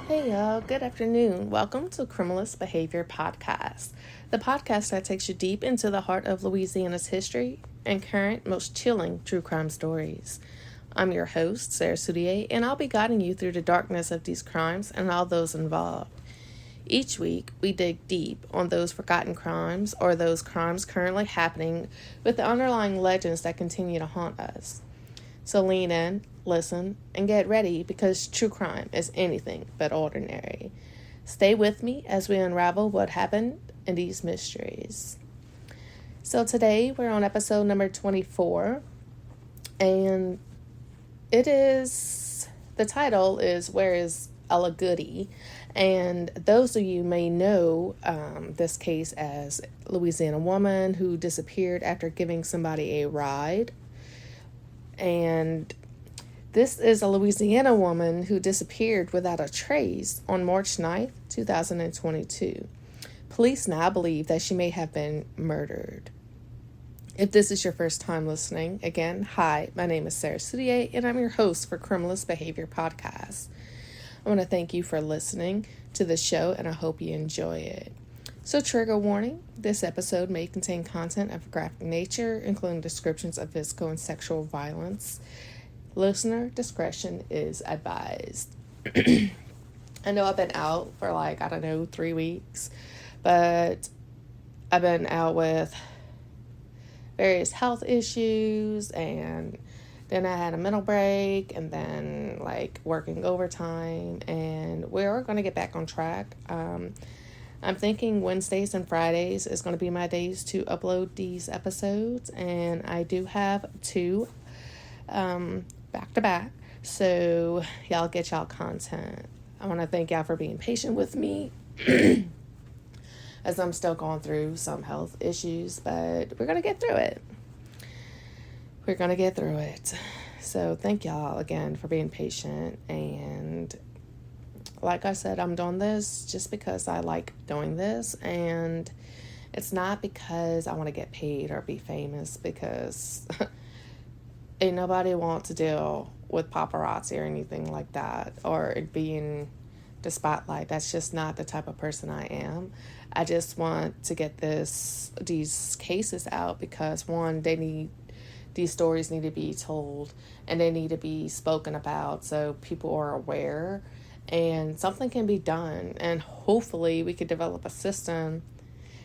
Hey y'all, good afternoon. Welcome to Criminalist Behavior Podcast, the podcast that takes you deep into the heart of Louisiana's history and current, most chilling true crime stories. I'm your host, since.Goodie, and I'll be guiding you through the darkness of these crimes and all those involved. Each week, we dig deep on those forgotten crimes or those crimes currently happening with the underlying legends that continue to haunt us. So lean in, listen, and get ready because true crime is anything but ordinary. Stay with me as we unravel what happened in these mysteries. So today we're on episode number 24, and the title is Where is Ella Goodie? And those of you may know this case as Louisiana woman who disappeared after giving somebody a ride. And this is a Louisiana woman who disappeared without a trace on March 9th, 2022. Police now believe that she may have been murdered. If this is your first time listening, again, hi, my name is since.Goodie, and I'm your host for Criminalist Behavior Podcast. I want to thank you for listening to the show, and I hope you enjoy it. So, trigger warning, this episode may contain content of graphic nature, including descriptions of physical and sexual violence. Listener discretion is advised. I know I've been out for 3 weeks, but I've been out with various health issues, and then I had a mental break, and then working overtime, and we're going to get back on track. I'm thinking Wednesdays and Fridays is going to be my days to upload these episodes, and I do have 2 back to back, so y'all get y'all content. I want to thank y'all for being patient with me as I'm still going through some health issues, but we're going to get through it. So thank y'all again for being patient, and like I said, I'm doing this just because I like doing this, and it's not because I want to get paid or be famous, because ain't nobody want to deal with paparazzi or anything like that, or it being the spotlight. That's just not the type of person I am. I just want to get these cases out because, one, these stories need to be told, and they need to be spoken about so people are aware and something can be done, and hopefully we could develop a system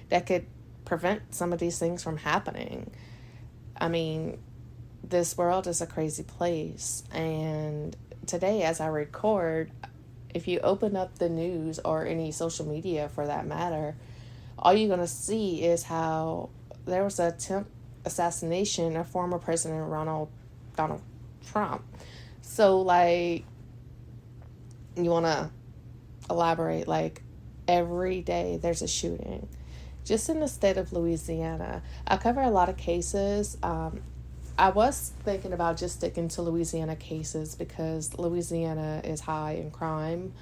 that could prevent some of these things from happening. I mean, this world is a crazy place, and today as I record, if you open up the news or any social media for that matter, all you're going to see is how there was an attempt assassination of former President Donald Trump. So you want to elaborate, every day there's a shooting just in the state of Louisiana. I cover a lot of cases. I was thinking about just sticking to Louisiana cases because Louisiana is high in crime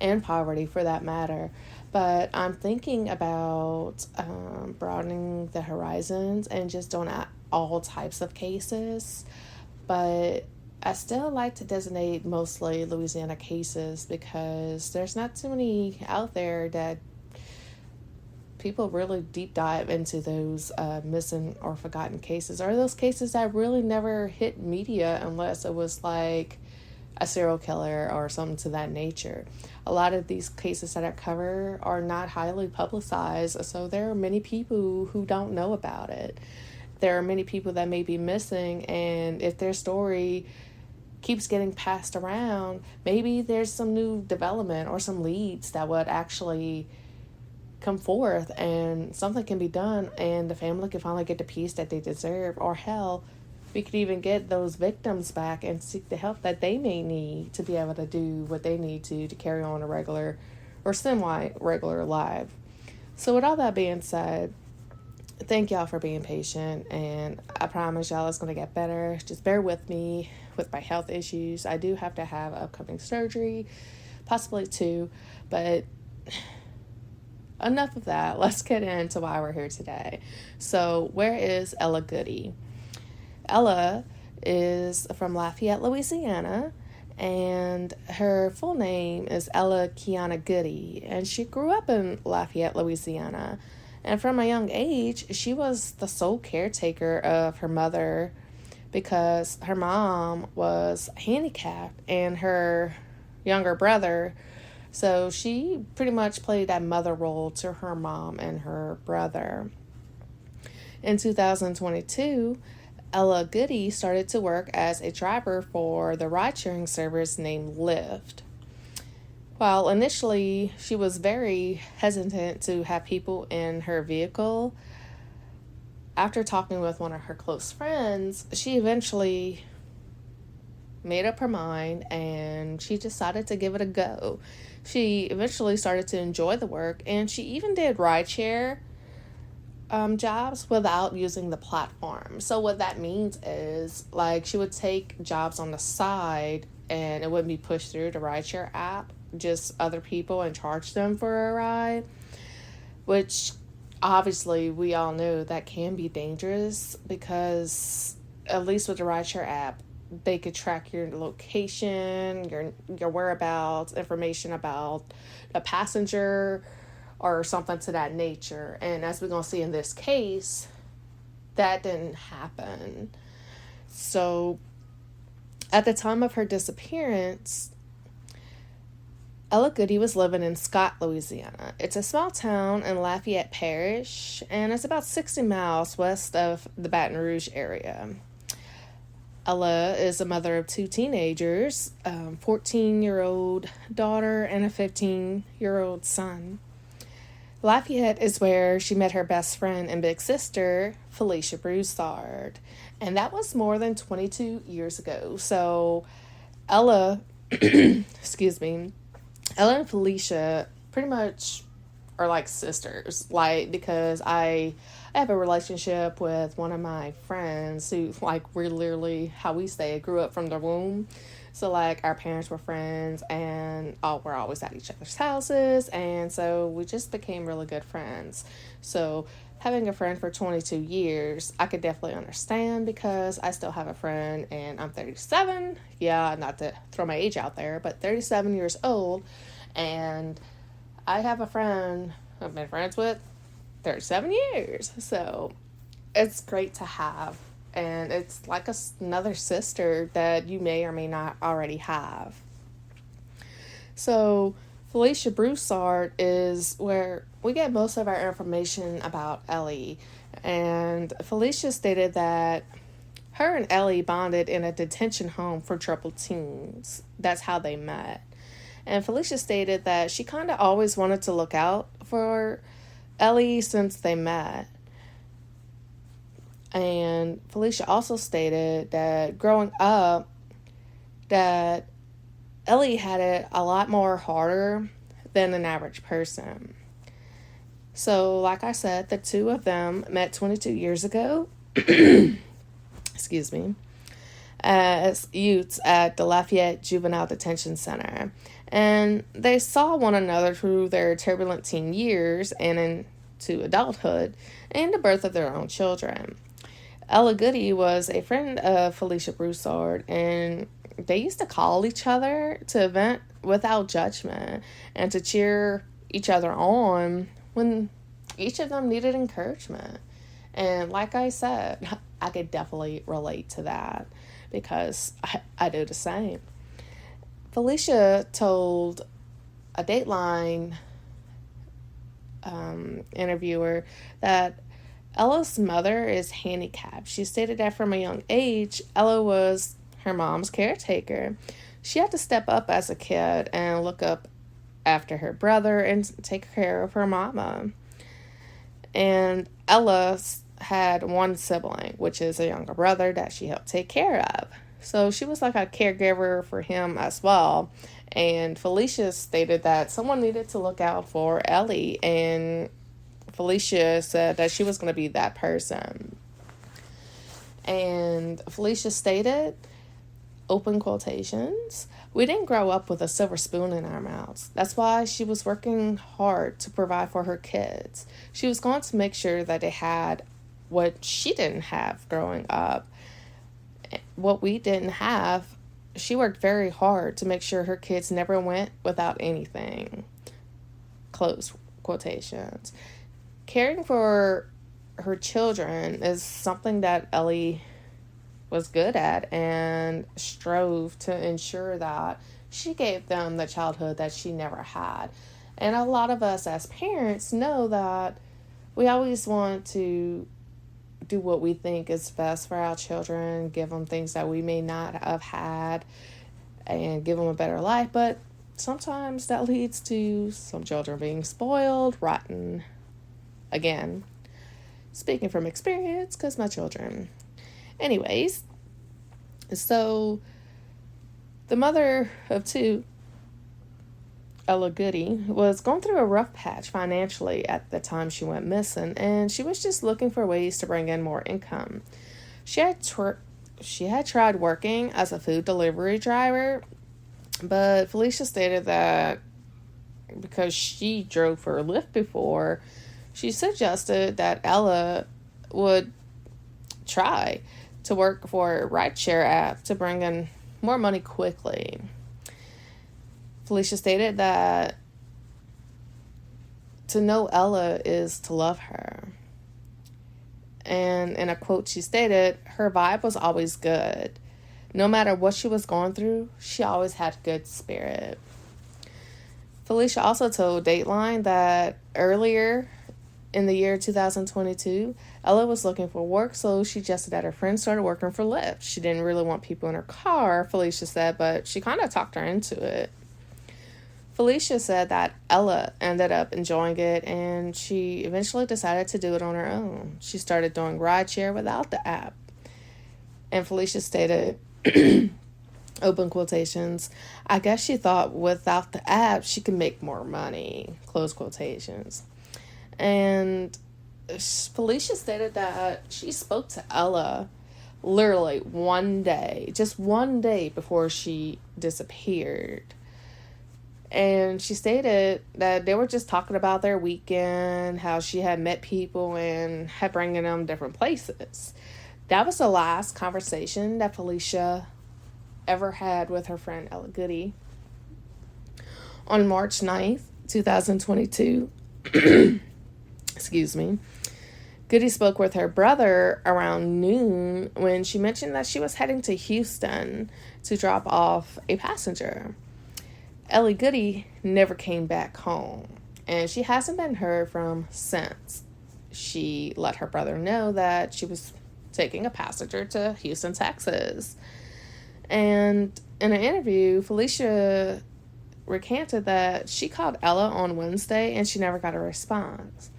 and poverty for that matter, but I'm thinking about broadening the horizons and just doing all types of cases, but I still like to designate mostly Louisiana cases because there's not too many out there that people really deep dive into those missing or forgotten cases, or those cases that really never hit media unless it was like a serial killer or something to that nature. A lot of these cases that I cover are not highly publicized, so there are many people who don't know about it. There are many people that may be missing, and if their story keeps getting passed around, maybe there's some new development or some leads that would actually come forth and something can be done and the family can finally get the peace that they deserve, or hell, we could even get those victims back and seek the help that they may need to be able to do what they need to carry on a regular or semi-regular life. So with all that being said, thank y'all for being patient, and I promise y'all it's going to get better. Just bear with me with my health issues. I do have to have upcoming surgery, possibly 2, but enough of that. Let's get into why we're here today. So, where is Ella Goodie? Ella is from Lafayette, Louisiana, And her full name is Ella Goodie, and she grew up in Lafayette, Louisiana. And from a young age, she was the sole caretaker of her mother because her mom was handicapped and her younger brother. So she pretty much played that mother role to her mom and her brother. In 2022, Ella Goodie started to work as a driver for the ride-sharing service named Lyft. While initially she was very hesitant to have people in her vehicle, after talking with one of her close friends, she eventually made up her mind and she decided to give it a go. She eventually started to enjoy the work, and she even did rideshare jobs without using the platform. So what that means is, like, she would take jobs on the side and it wouldn't be pushed through the rideshare app, just other people, and charge them for a ride, which obviously we all know that can be dangerous because, at least with the rideshare app, they could track your location, your whereabouts, information about a passenger or something to that nature. And as we're going to see in this case, that didn't happen. So at the time of her disappearance, Ella Goodie was living in Scott, Louisiana. It's a small town in Lafayette Parish, and it's about 60 miles west of the Baton Rouge area. Ella is a mother of two teenagers, a 14-year-old daughter and a 15-year-old son. Lafayette is where she met her best friend and big sister, Felicia Broussard, and that was more than 22 years ago. So Ella, excuse me, Ella and Felicia pretty much are like sisters, like, because I have a relationship with one of my friends who, like, we're literally, how we say it, grew up from the womb. So, like, our parents were friends, and we're always at each other's houses, and so we just became really good friends. So having a friend for 22 years, I could definitely understand, because I still have a friend, and I'm 37. Yeah, not to throw my age out there, but 37 years old, and I have a friend I've been friends with 37 years. So it's great to have. And it's like another sister that you may or may not already have. So Felicia Broussard is where we get most of our information about Ellie. And Felicia stated that her and Ellie bonded in a detention home for troubled teens. That's how they met. And Felicia stated that she kind of always wanted to look out for Ellie since they met. And Felicia also stated that growing up, that Ellie had it a lot more harder than an average person. So, like I said, the two of them met 22 years ago, excuse me, as youths at the Lafayette Juvenile Detention Center. And they saw one another through their turbulent teen years and into adulthood and the birth of their own children. Ella Goodie was a friend of Felicia Broussard, and they used to call each other to vent without judgment and to cheer each other on when each of them needed encouragement. And like I said, I could definitely relate to that because I do the same. Felicia told a Dateline interviewer that Ella's mother is handicapped. She stated that from a young age, Ella was her mom's caretaker. She had to step up as a kid and look up after her brother and take care of her mama. And Ella had one sibling, which is a younger brother that she helped take care of. So she was like a caregiver for him as well. And Felicia stated that someone needed to look out for Ellie, and Felicia said that she was going to be that person. And Felicia stated, open quotations, "We didn't grow up with a silver spoon in our mouths. That's why she was working hard to provide for her kids. She was going to make sure that they had what she didn't have growing up. What we didn't have she worked very hard to make sure her kids never went without anything. Close quotations. Caring for her children is something that Ellie was good at and strove to ensure that she gave them the childhood that she never had. And a lot of us as parents know that we always want to do what we think is best for our children, give them things that we may not have had, and give them a better life. But sometimes that leads to some children being spoiled, rotten. Again, speaking from experience, because my children. Anyways, so the mother of two, Ella Goodie, was going through a rough patch financially at the time she went missing, and she was just looking for ways to bring in more income. She had tried working as a food delivery driver, but Felicia stated that because she drove for a Lyft before, she suggested that Ella would try to work for a rideshare app to bring in more money quickly. Felicia stated that to know Ella is to love her. And in a quote, she stated, her vibe was always good. No matter what she was going through, she always had good spirit. Felicia also told Dateline that earlier in the year 2022, Ella was looking for work, so she suggested that her friend started working for Lyft. She didn't really want people in her car, Felicia said, but she kind of talked her into it. Felicia said that Ella ended up enjoying it, and she eventually decided to do it on her own. She started doing rideshare without the app. And Felicia stated, open quotations, I guess she thought without the app she could make more money, close quotations. And Felicia stated that she spoke to Ella literally one day, just one day before she disappeared. And she stated that they were just talking about their weekend, how she had met people and had bringing them different places. That was the last conversation that Felicia ever had with her friend Ella Goodie. On March 9th, 2022, excuse me, Goodie spoke with her brother around noon when she mentioned that she was heading to Houston to drop off a passenger. Ella Goodie never came back home, and she hasn't been heard from since. She let her brother know that she was taking a passenger to Houston, Texas. And in an interview, Felicia recanted that she called Ella on Wednesday and she never got a response.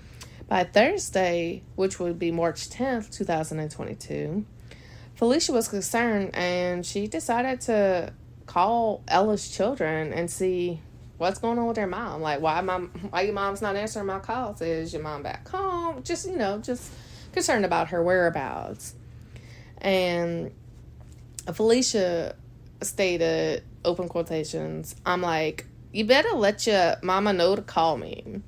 By Thursday, which would be March 10th, 2022, Felicia was concerned and she decided to call Ella's children and see what's going on with their mom. Like, why your mom's not answering my calls? Is your mom back home? Just concerned about her whereabouts. And Felicia stated, open quotations, I'm like, you better let your mama know to call me.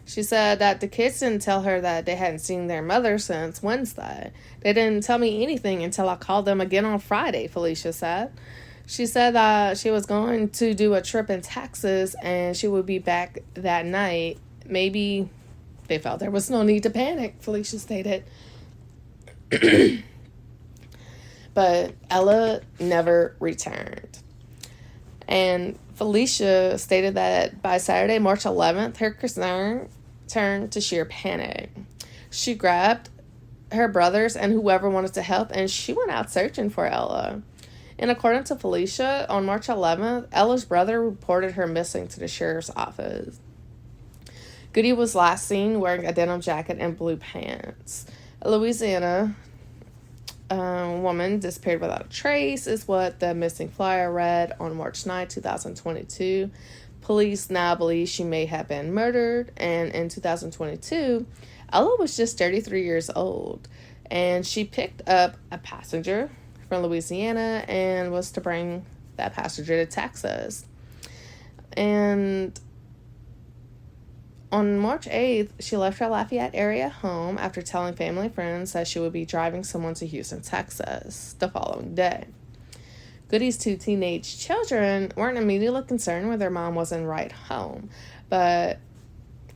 She said that the kids didn't tell her that they hadn't seen their mother since Wednesday. They didn't tell me anything until I called them again on Friday, Felicia said. She said that she was going to do a trip in Texas and she would be back that night. Maybe they felt there was no need to panic, Felicia stated. But Ella never returned. And Felicia stated that by Saturday, March 11th, her concern turned to sheer panic. She grabbed her brothers and whoever wanted to help, and she went out searching for Ella. And according to Felicia, on March 11th, Ella's brother reported her missing to the sheriff's office. Goodie was last seen wearing a denim jacket and blue pants. A Louisiana woman disappeared without a trace is what the missing flyer read on March 9, 2022. Police now believe she may have been murdered, and in 2022, Ella was just 33 years old, and she picked up a passenger from Louisiana and was to bring that passenger to Texas. And on March 8th, she left her Lafayette-area home after telling family and friends that she would be driving someone to Houston, Texas the following day. Goodie's two teenage children weren't immediately concerned when their mom wasn't right home, but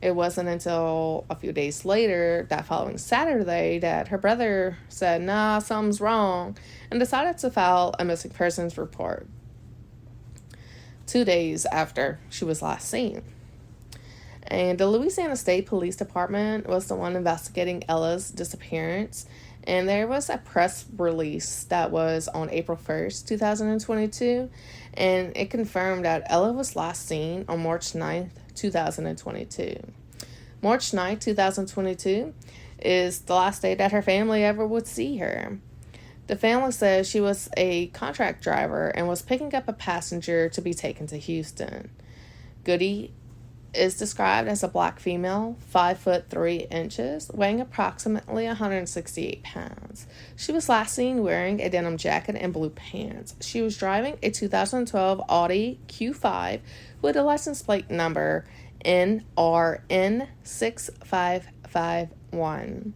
it wasn't until a few days later, that following Saturday, that her brother said, "Nah, something's wrong," and decided to file a missing persons report 2 days after she was last seen. And the Louisiana State Police Department was the one investigating Ella's disappearance. And there was a press release that was on April 1st, 2022. And it confirmed that Ella was last seen on March 9th, 2022. March 9th, 2022 is the last day that her family ever would see her. The family says she was a contract driver and was picking up a passenger to be taken to Houston. Goodie is described as a black female, 5'3", weighing approximately 168 pounds. She was last seen wearing a denim jacket and blue pants. She was driving a 2012 Audi Q5 with a license plate number NRN6551.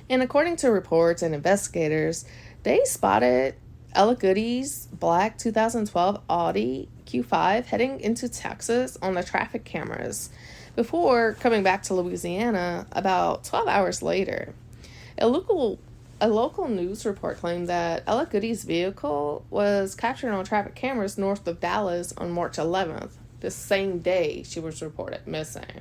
And according to reports and investigators, they spotted Ella Goodie's black 2012 Audi Q5 heading into Texas on the traffic cameras before coming back to Louisiana about 12 hours later. A local news report claimed that Ella Goodie's vehicle was captured on traffic cameras north of Dallas on March 11th, the same day she was reported missing.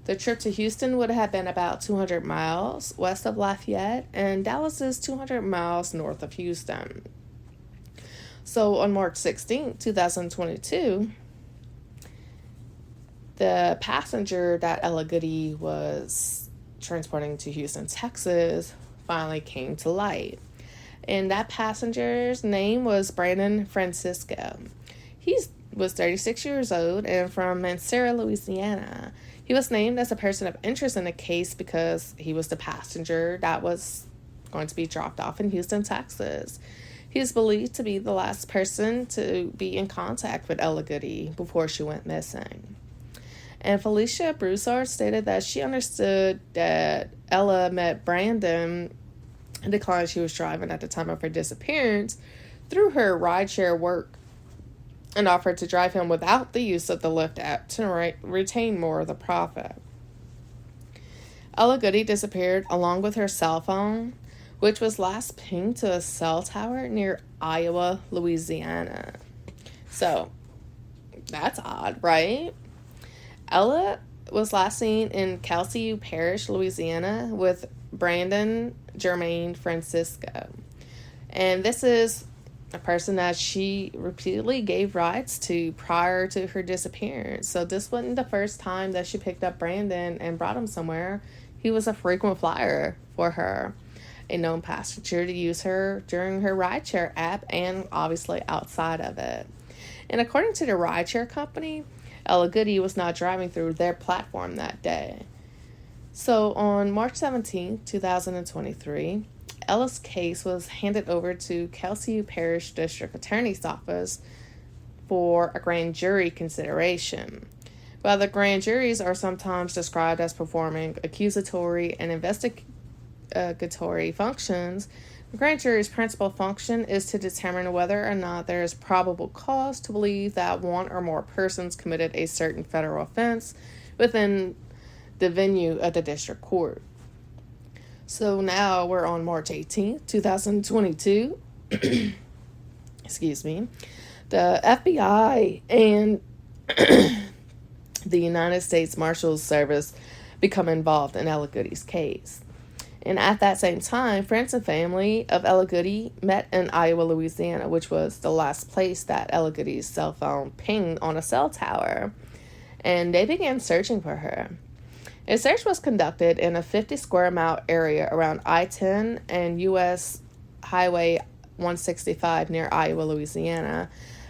The trip to Houston would have been about 200 miles west of Lafayette, and Dallas is 200 miles north of Houston. So on March 16, 2022, the passenger that Ella Goodie was transporting to Houston, Texas, finally came to light. And that passenger's name was Brandon Francisco. He was 36 years old and from Mansera, Louisiana. He was named as a person of interest in the case because he was the passenger that was going to be dropped off in Houston, Texas. He is believed to be the last person to be in contact with Ella Goodie before she went missing. And Felicia Broussard stated that she understood that Ella met Brandon in the car she was driving at the time of her disappearance through her rideshare work, and offered to drive him without the use of the Lyft app to retain more of the profit. Ella Goodie disappeared along with her cell phone, which was last pinged to a cell tower near Iowa, Louisiana. So, that's odd, right? Ella was last seen in Calcasieu Parish, Louisiana, with Brandon Jermaine Francisco. And this is a person that she repeatedly gave rides to prior to her disappearance. So this wasn't the first time that she picked up Brandon and brought him somewhere. He was a frequent flyer for her, a known passenger to use her during her rideshare app and obviously outside of it. And according to the rideshare company, Ella Goodie was not driving through their platform that day. So on March 17, 2023, Ella's case was handed over to Calcasieu Parish District Attorney's Office for a grand jury consideration. While the grand juries are sometimes described as performing accusatory and investigatory functions, the grand jury's principal function is to determine whether or not there is probable cause to believe that one or more persons committed a certain federal offense within the venue of the district court. So now we're on March 18th, 2022. Excuse me. The FBI and the United States Marshals Service become involved in Ella Goodie's case. And at that same time, friends and family of Ella Goodie met in Iowa, Louisiana, which was the last place that Ella Goodie's cell phone pinged on a cell tower. And they began searching for her. A search was conducted in a 50-square-mile area around I-10 and U.S. Highway 165 near Iowa, Louisiana,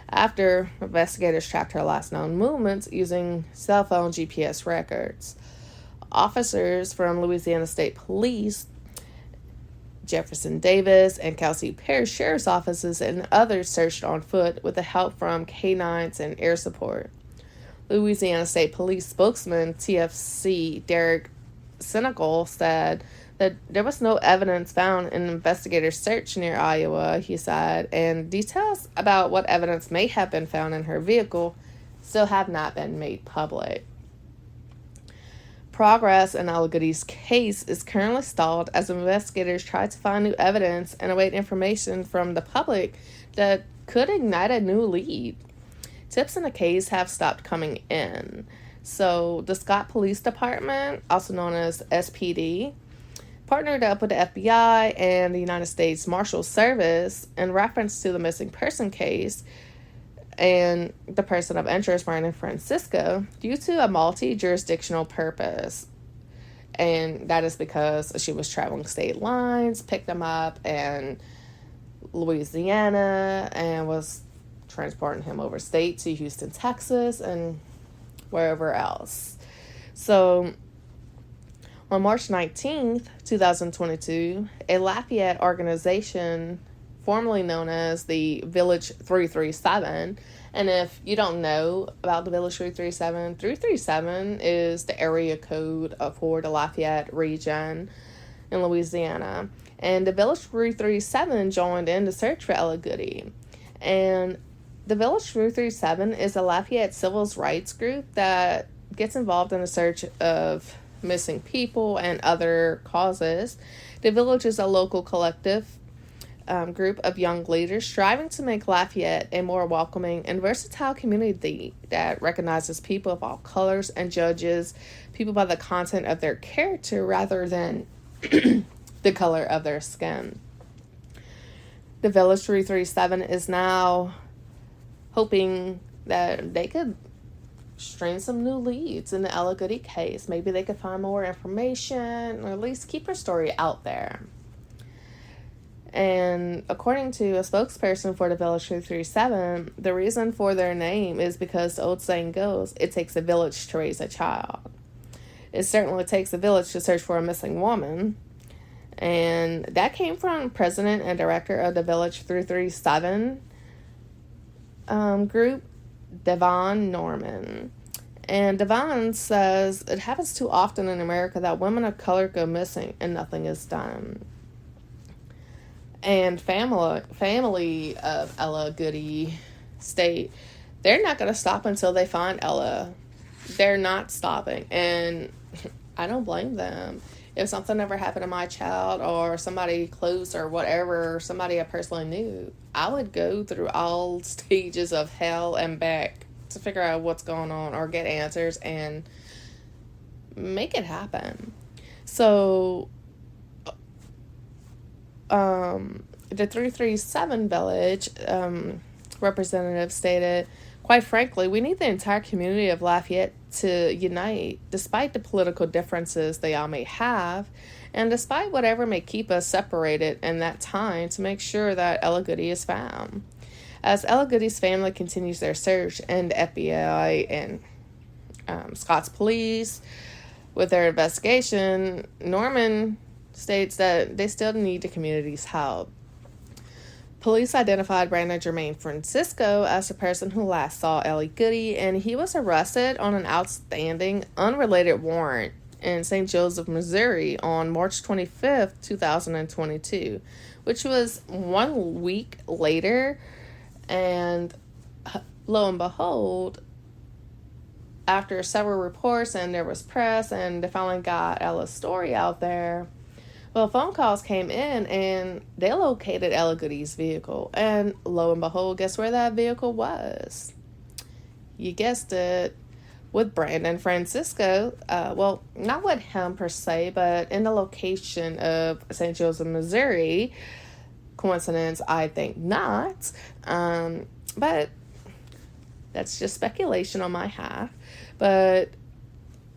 after investigators tracked her last known movements using cell phone GPS records. Officers from Louisiana State Police, Jefferson Davis, and Calcasieu Parish Sheriff's Offices and others searched on foot with the help from canines and air support. Louisiana State Police spokesman TFC Derek Senegal said that there was no evidence found in investigators' search near Iowa, he said, and details about what evidence may have been found in her vehicle still have not been made public. Progress in Ella Goodie's case is currently stalled as investigators try to find new evidence and await information from the public that could ignite a new lead. Tips in the case have stopped coming in. So the Scott Police Department, also known as SPD, partnered up with the FBI and the United States Marshal Service in reference to the missing person case and the person of interest, Brandon Francisco, due to a multi-jurisdictional purpose. And that is because she was traveling state lines, picked them up in Louisiana, and was transporting him over state to Houston, Texas, and wherever else. So on March 19th, 2022, a Lafayette organization formerly known as the Village 337. And if you don't know about the Village 337, 337 is the area code for the Lafayette region in Louisiana. And the Village 337 joined in to search for Ella Goodie. And the Village 337 is a Lafayette civil rights group that gets involved in the search of missing people and other causes. The Village is a local collective group of young leaders striving to make Lafayette a more welcoming and versatile community that recognizes people of all colors and judges people by the content of their character rather than the color of their skin. The Village 337 is now hoping that they could string some new leads in the Ella Goodie case. Maybe they could find more information or at least keep her story out there. And according to a spokesperson for the Village 337, the reason for their name is because the old saying goes, it takes a village to raise a child. It certainly takes a village to search for a missing woman. And that came from president and director of the Village 337 group, Devon Norman. And Devon says it happens too often in America that women of color go missing and nothing is done. And family of Ella Goodie state they're not going to stop until they find Ella. They're not stopping, and I don't blame them. If something ever happened to my child or somebody close or whatever, somebody I personally knew, I would go through all stages of hell and back to figure out what's going on or get answers and make it happen. So the 337 Village representative stated, quite frankly, we need the entire community of Lafayette to unite, despite the political differences they all may have, and despite whatever may keep us separated in that time, to make sure that Ella Goodie is found. As Ella Goodie's family continues their search, and the FBI and Scott's police with their investigation, Norman states that they still need the community's help. Police identified Brandon Jermaine Francisco as the person who last saw Ella Goodie, and he was arrested on an outstanding, unrelated warrant in St. Joseph, Missouri on March 25th, 2022, which was 1 week later. And lo and behold, after several reports and there was press and they finally got Ella's story out there, well, phone calls came in and they located Ella Goodie's vehicle. And lo and behold, guess where that vehicle was? You guessed it, with Brandon Francisco. Well, not with him per se, but in the location of St. Joseph, Missouri. Coincidence? I think not. But that's just speculation on my half. But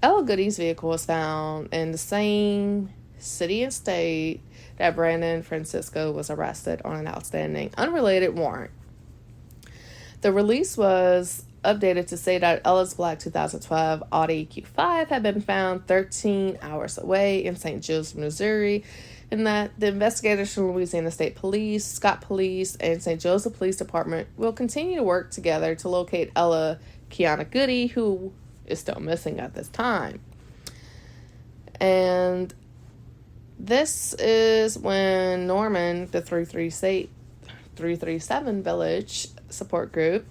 Ella Goodie's vehicle was found in the same city and state that Brandon Francisco was arrested on an outstanding, unrelated warrant. The release was updated to say that Ella's black 2012 Audi Q5 had been found 13 hours away in St. Joseph, Missouri, and that the investigators from Louisiana State Police, Scott Police, and St. Joseph Police Department will continue to work together to locate Ella Kiana Goodie, who is still missing at this time. And This is when Norman, the 337 Village support group,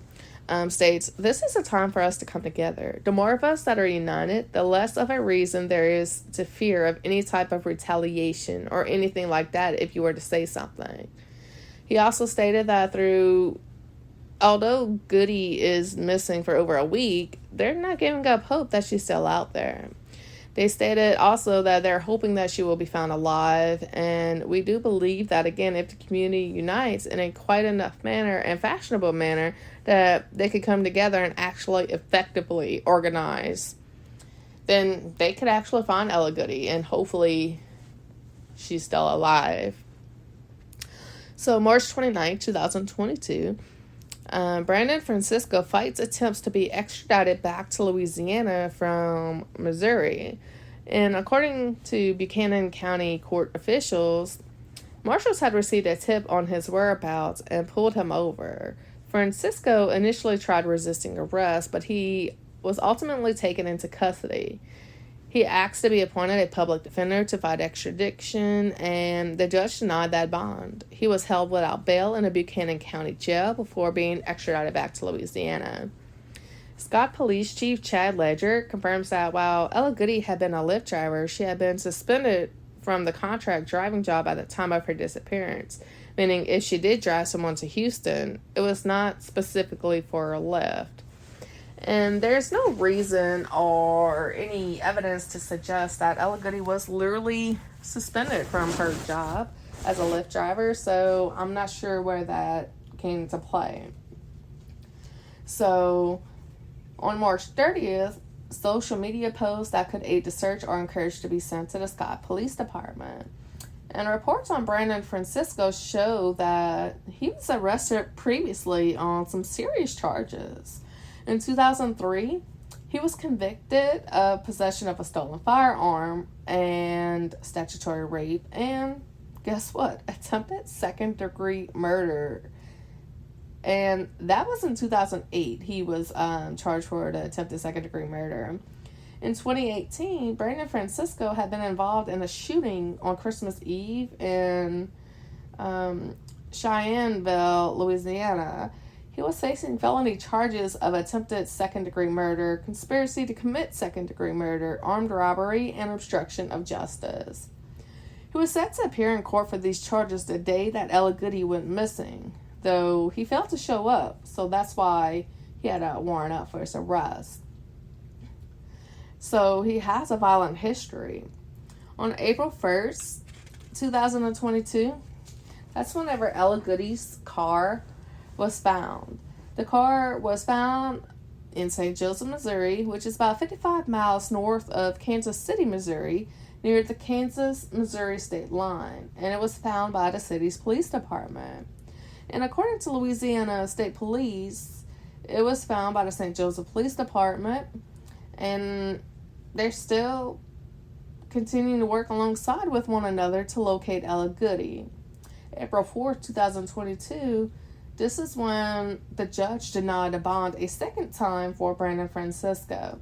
states, "This is a time for us to come together. The more of us that are united, the less of a reason there is to fear of any type of retaliation or anything like that if you were to say something." He also stated that although Goodie is missing for over a week, they're not giving up hope that she's still out there. They stated also that they're hoping that she will be found alive, and we do believe that, again, if the community unites in a quite enough manner and fashionable manner, that they could come together and actually effectively organize, then they could actually find Ella Goodie, and hopefully she's still alive. So March 29, 2022, Brandon Francisco fights attempts to be extradited back to Louisiana from Missouri. And according to Buchanan County court officials, marshals had received a tip on his whereabouts and pulled him over. Francisco initially tried resisting arrest, but he was ultimately taken into custody. He asked to be appointed a public defender to fight extradition, and the judge denied that bond. He was held without bail in a Buchanan County jail before being extradited back to Louisiana. Scott Police Chief Chad Ledger confirms that while Ella Goodie had been a Lyft driver, she had been suspended from the contract driving job at the time of her disappearance, meaning if she did drive someone to Houston, it was not specifically for a Lyft. And there's no reason or any evidence to suggest that Ella Goodie was literally suspended from her job as a Lyft driver, so I'm not sure where that came into play. So, on March 30th, social media posts that could aid the search are encouraged to be sent to the Scott Police Department. And reports on Brandon Francisco show that he was arrested previously on some serious charges. In 2003, he was convicted of possession of a stolen firearm and statutory rape, and guess what? Attempted second-degree murder. And that was in 2008. He was charged for the attempted second-degree murder. In 2018, Brandon Francisco had been involved in a shooting on Christmas Eve in Cheyenneville, Louisiana. He was facing felony charges of attempted second-degree murder, conspiracy to commit second-degree murder, armed robbery, and obstruction of justice. He was set to appear in court for these charges the day that Ella Goodie went missing, though he failed to show up, so that's why he had a warrant out for his arrest. So he has a violent history. On April 1st, 2022, that's whenever Ella Goodie's car was found. The car was found in St. Joseph, Missouri, which is about 55 miles north of Kansas City, Missouri, near the Kansas-Missouri state line, and it was found by the city's police department. And according to Louisiana State Police, it was found by the St. Joseph Police Department, and they're still continuing to work alongside with one another to locate Ella Goodie. April 4th, 2022, this is when the judge denied a bond a second time for Brandon Francisco.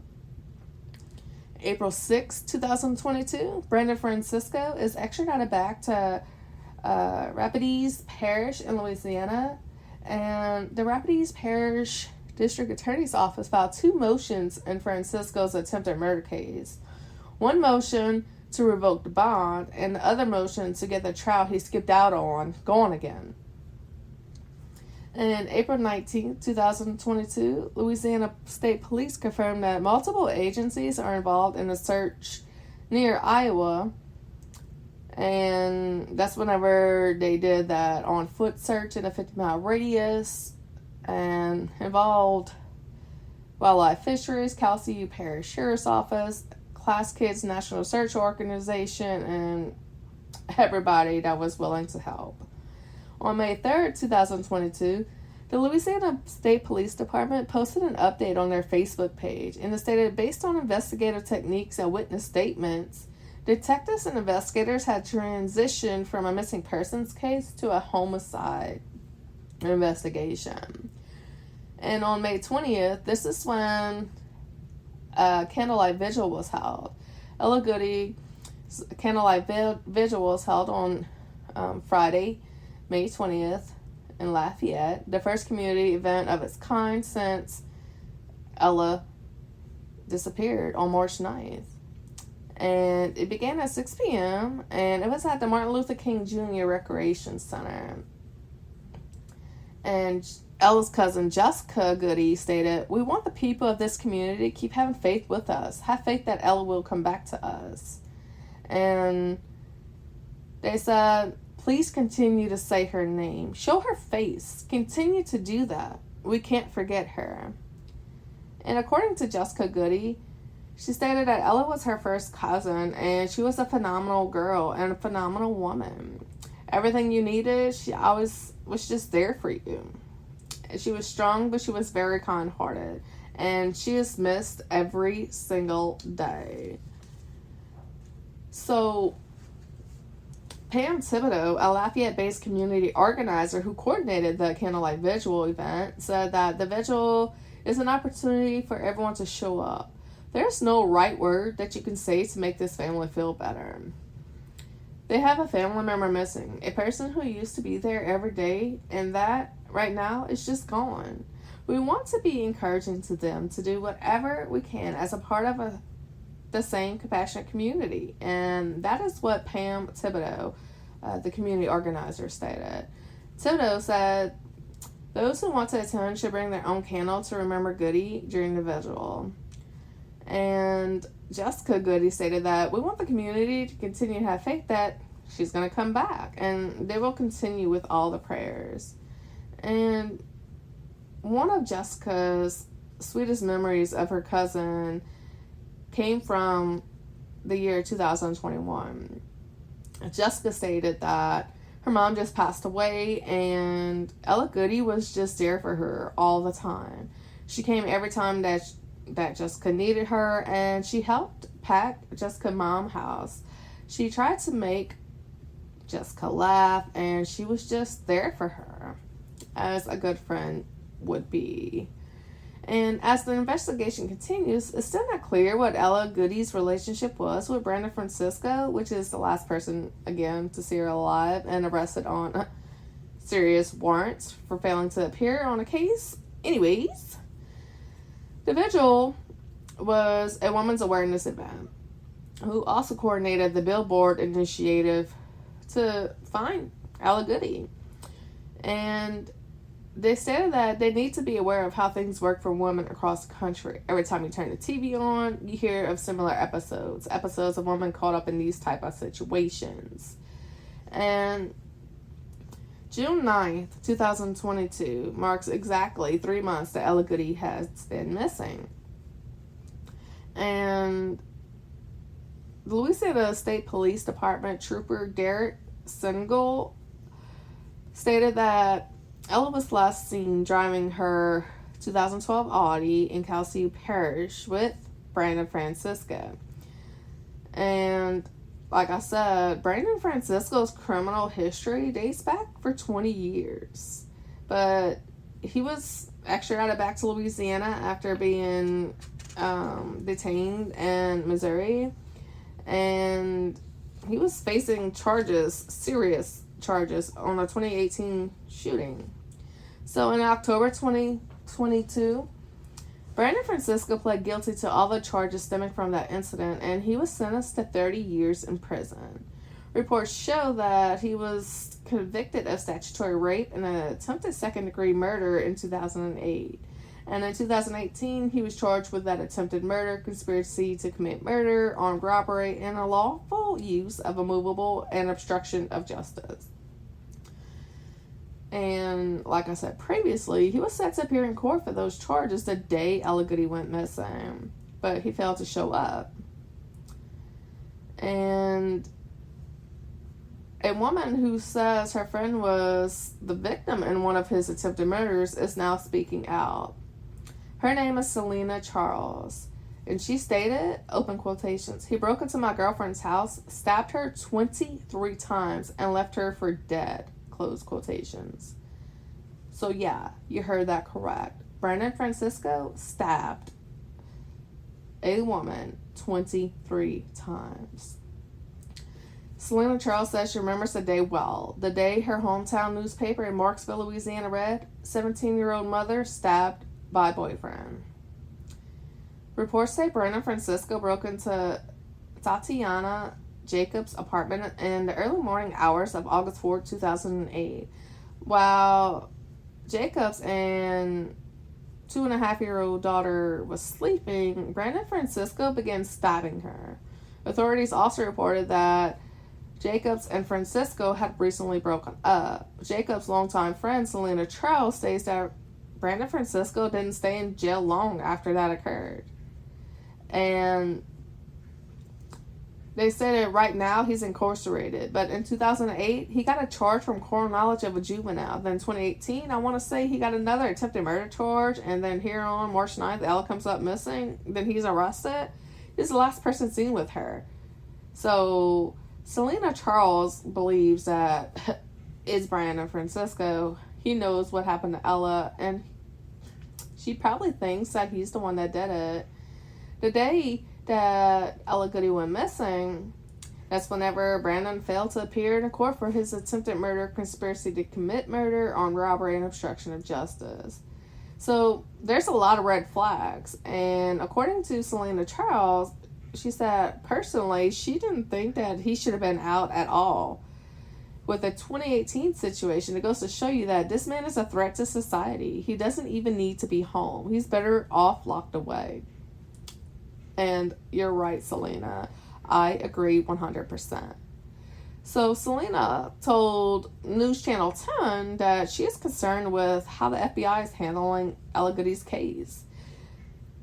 April 6, 2022, Brandon Francisco is extradited back to Rapides Parish in Louisiana, and the Rapides Parish District Attorney's Office filed 2 motions in Francisco's attempted murder case. One motion to revoke the bond, and the other motion to get the trial he skipped out on going again. And April 19, 2022, Louisiana State Police confirmed that multiple agencies are involved in a search near Iowa. And that's whenever they did that on-foot search in a 50-mile radius and involved Wildlife Fisheries, Kelsey Parish Sheriff's Office, Class Kids National Search Organization, and everybody that was willing to help. On May 3rd, 2022, the Louisiana State Police Department posted an update on their Facebook page, and it stated, based on investigative techniques and witness statements, detectives and investigators had transitioned from a missing persons case to a homicide investigation. And on May 20th, this is when a candlelight vigil was held. Ella Goodie Candlelight vigil was held on Friday, May 20th in Lafayette, the first community event of its kind since Ella disappeared on March 9th. And it began at 6 p.m. and it was at the Martin Luther King Jr. Recreation Center. And Ella's cousin Jessica Goodie stated, "We want the people of this community to keep having faith with us. Have faith that Ella will come back to us." And they said, "Please continue to say her name. Show her face. Continue to do that. We can't forget her." And according to Jessica Goodie, she stated that Ella was her first cousin and she was a phenomenal girl and a phenomenal woman. Everything you needed, she always was just there for you. She was strong, but she was very kind-hearted. And she is missed every single day. So, Pam Thibodeau, a Lafayette-based community organizer who coordinated the Candlelight Vigil event, said that the vigil is an opportunity for everyone to show up. There's no right word that you can say to make this family feel better. They have a family member missing, a person who used to be there every day, and that right now is just gone. We want to be encouraging to them to do whatever we can as a part of the same compassionate community, and that is what Pam Thibodeau, the community organizer, stated. Thibodeau said, "Those who want to attend should bring their own candle to remember Goodie during the vigil." And Jessica Goodie stated that, "We want the community to continue to have faith that she's going to come back, and they will continue with all the prayers." And one of Jessica's sweetest memories of her cousin came from the year 2021. Jessica stated that her mom just passed away, and Ella Goodie was just there for her all the time. She came every time that Jessica needed her, and she helped pack Jessica's mom's house. She tried to make Jessica laugh, and she was just there for her, as a good friend would be. And as the investigation continues, it's still not clear what Ella Goodie's relationship was with Brandon Francisco, which is the last person, again, to see her alive and arrested on serious warrants for failing to appear on a case. Anyways, the vigil was a women's awareness event who also coordinated the Billboard initiative to find Ella Goodie. And they said that they need to be aware of how things work for women across the country. Every time you turn the TV on, you hear of similar episodes of women caught up in these type of situations. And June 9th, 2022 marks exactly 3 months that Ella Goodie has been missing. And the Louisiana State Police Department Trooper Derek Single stated that Ella was last seen driving her 2012 Audi in Calcasieu Parish with Brandon Francisco. And like I said, Brandon Francisco's criminal history dates back for 20 years. But he was extradited back to Louisiana after being detained in Missouri. And he was facing serious charges on a 2018 shooting. So in October 2022, Brandon Francisco pled guilty to all the charges stemming from that incident, and he was sentenced to 30 years in prison. Reports show that he was convicted of statutory rape and an attempted second-degree murder in 2008. And in 2018, he was charged with that attempted murder, conspiracy to commit murder, armed robbery, and a lawful use of a movable and obstruction of justice. And like I said previously, he was set to appear in court for those charges the day Ella Goodie went missing, but he failed to show up. And a woman who says her friend was the victim in one of his attempted murders is now speaking out. Her name is Selena Charles, and she stated, open quotations, "He broke into my girlfriend's house, stabbed her 23 times, and left her for dead," close quotations. So yeah, you heard that correct. Brandon Francisco stabbed a woman 23 times. Selena Charles says she remembers the day well. The day her hometown newspaper in Marksville, Louisiana read, 17-year-old mother stabbed by boyfriend. Reports say Brandon Francisco broke into Tatiana Jacobs' apartment in the early morning hours of August 4, 2008. While Jacobs and 2.5-year-old daughter was sleeping, Brandon Francisco began stabbing her. Authorities also reported that Jacobs and Francisco had recently broken up. Jacobs' longtime friend Selena Charles states that Brandon Francisco didn't stay in jail long after that occurred. And they say that right now he's incarcerated. But in 2008, he got a charge from criminal knowledge of a juvenile. Then in 2018, I want to say he got another attempted murder charge. And then here on March 9th, Ella comes up missing. Then he's arrested. He's the last person seen with her. So Selena Charles believes that it's Brandon Francisco. He knows what happened to Ella. And she probably thinks that he's the one that did it. The day that Ella Goodie went missing, that's whenever Brandon failed to appear in court for his attempted murder, conspiracy to commit murder, armed robbery, and obstruction of justice. So there's a lot of red flags. And according to Selena Charles, she said personally she didn't think that he should have been out at all. With the 2018 situation, it goes to show you that this man is a threat to society. He doesn't even need to be home. He's better off locked away. And you're right, Selena. I agree 100%. So Selena told News Channel 10 that she is concerned with how the FBI is handling Ella Goodie's case.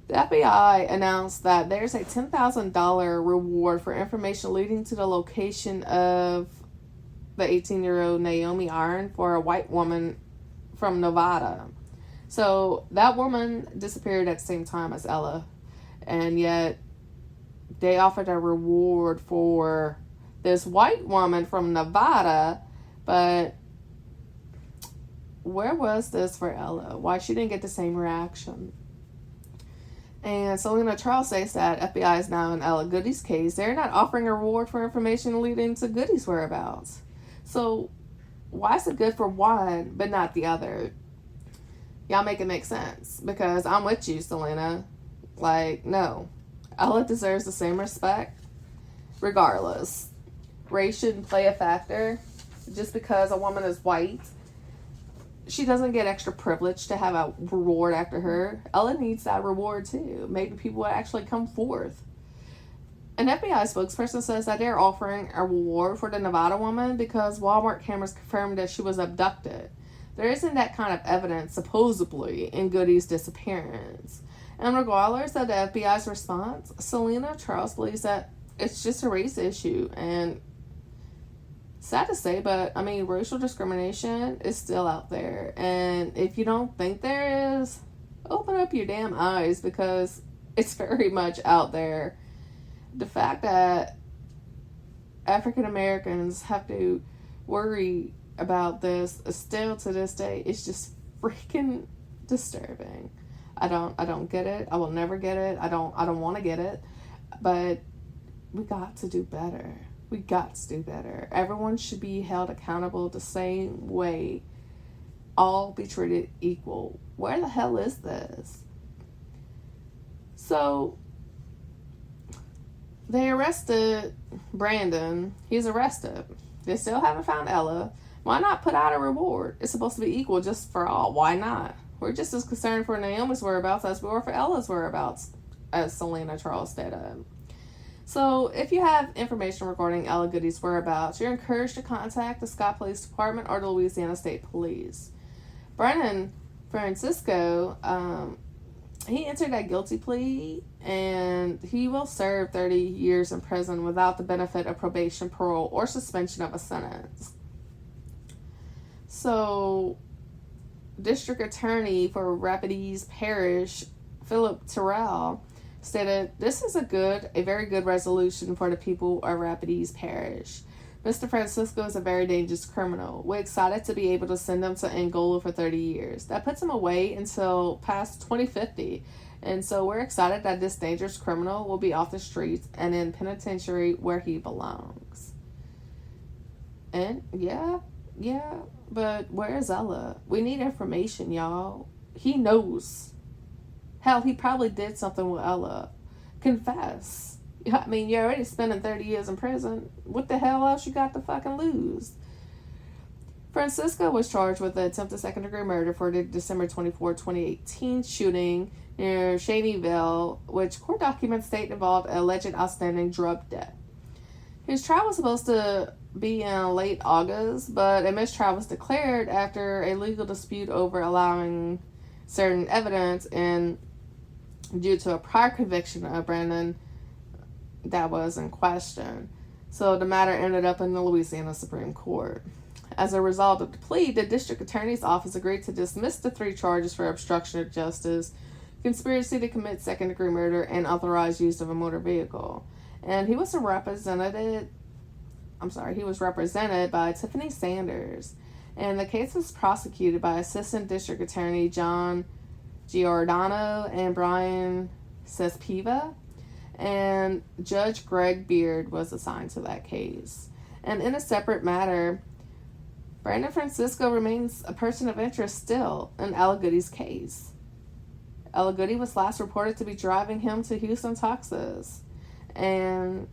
The FBI announced that there's a $10,000 reward for information leading to the location of the 18-year-old Naomi Iron for a white woman from Nevada. So that woman disappeared at the same time as Ella. And yet, they offered a reward for this white woman from Nevada. But where was this for Ella? Why she didn't get the same reaction? And Selena Charles says that FBI is now in Ella Goodie's case. They're not offering a reward for information leading to Goodie's whereabouts. So, why is it good for one, but not the other? Y'all make it make sense. Because I'm with you, Selena. Like, no. Ella deserves the same respect regardless. Race shouldn't play a factor. Just because a woman is white, she doesn't get extra privilege to have a reward after her. Ella needs that reward too. Maybe people would actually come forth. An FBI spokesperson says that they're offering a reward for the Nevada woman because Walmart cameras confirmed that she was abducted. There isn't that kind of evidence, supposedly, in Goodie's disappearance. And regardless of the FBI's response, Selena Charles believes that it's just a race issue. And sad to say, but I mean, racial discrimination is still out there. And if you don't think there is, open up your damn eyes because it's very much out there. The fact that African Americans have to worry about this still to this day is just freaking disturbing. I don't get it. I will never get it. I don't want to get it. But we got to do better. We got to do better. Everyone should be held accountable the same way. All be treated equal. Where the hell is this? So, they arrested Brandon. He's arrested. They still haven't found Ella. Why not put out a reward? It's supposed to be equal just for all. Why not? We're just as concerned for Naomi's whereabouts as we were for Ella's whereabouts, as Selena Charles stated. So, if you have information regarding Ella Goodie's whereabouts, you're encouraged to contact the Scott Police Department or the Louisiana State Police. Brandon Francisco, he entered a guilty plea, and he will serve 30 years in prison without the benefit of probation, parole, or suspension of a sentence. So, District Attorney for Rapides Parish, Philip Terrell, stated, "This is a very good resolution for the people of Rapides Parish. Mr. Francisco is a very dangerous criminal. We're excited to be able to send him to Angola for 30 years. That puts him away until past 2050. And so we're excited that this dangerous criminal will be off the streets and in penitentiary where he belongs." And yeah, but where is Ella? We need information, y'all. He knows. Hell, he probably did something with Ella. Confess. I mean, you're already spending 30 years in prison. What the hell else you got to fucking lose? Francisco was charged with the attempted second-degree murder for the December 24, 2018 shooting near Shadyville, which court documents state involved alleged outstanding drug debt. His trial was supposed to be in late August, but a mistrial was declared after a legal dispute over allowing certain evidence and due to a prior conviction of Brandon that was in question. So the matter ended up in the Louisiana Supreme Court. As a result of the plea, the district attorney's office agreed to dismiss the 3 charges for obstruction of justice, conspiracy to commit second-degree murder, and unauthorized use of a motor vehicle. And he was represented by Tiffany Sanders. And the case was prosecuted by Assistant District Attorney John Giordano and Brian Cespeva. And Judge Greg Beard was assigned to that case. And in a separate matter, Brandon Francisco remains a person of interest still in Ella Goodie's case. Ella Goodie was last reported to be driving him to Houston, Texas. And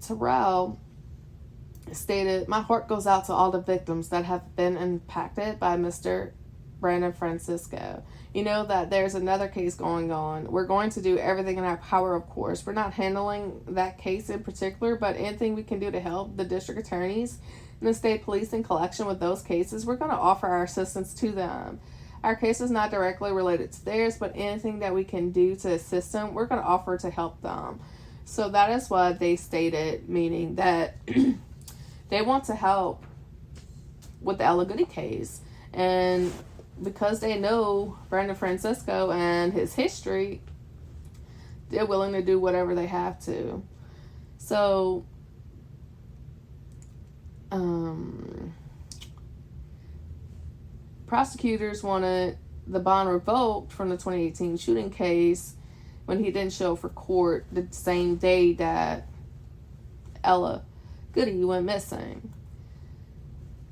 Terrell stated, "My heart goes out to all the victims that have been impacted by Mr. Brandon Francisco. You know that there's another case going on. We're going to do everything in our power, of course. We're not handling that case in particular, but anything we can do to help the district attorneys and the state police in collection with those cases, we're going to offer our assistance to them. Our case is not directly related to theirs, but anything that we can do to assist them, we're going to offer to help them." So that is what they stated, meaning that they want to help with the Ella Goodie case. And because they know Brandon Francisco and his history, they're willing to do whatever they have to. So, prosecutors wanted the bond revoked from the 2018 shooting case when he didn't show for court the same day that Ella Goodie went missing.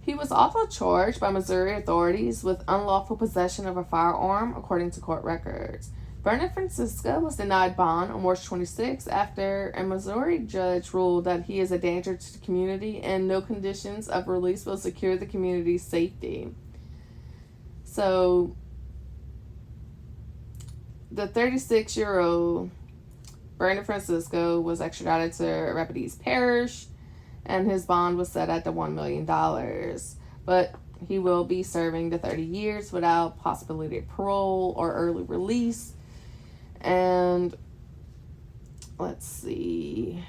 He was also charged by Missouri authorities with unlawful possession of a firearm, according to court records. Brandon Francisco was denied bond on March 26 after a Missouri judge ruled that he is a danger to the community and no conditions of release will secure the community's safety. So, the 36-year-old Brandon Francisco was extradited to Rapides Parish, and his bond was set at the $1 million. But he will be serving the 30 years without possibility of parole or early release. And let's see.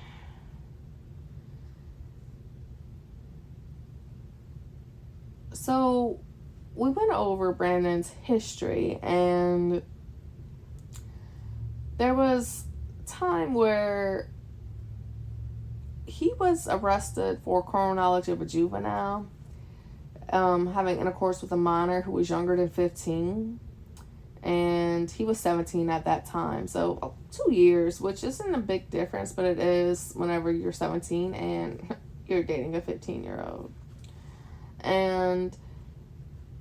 So we went over Brandon's history, and there was time where he was arrested for criminal knowledge of a juvenile, having intercourse with a minor who was younger than 15, and he was 17 at that time. So 2 years, which isn't a big difference, but it is whenever you're 17 and you're dating a 15-year-old. And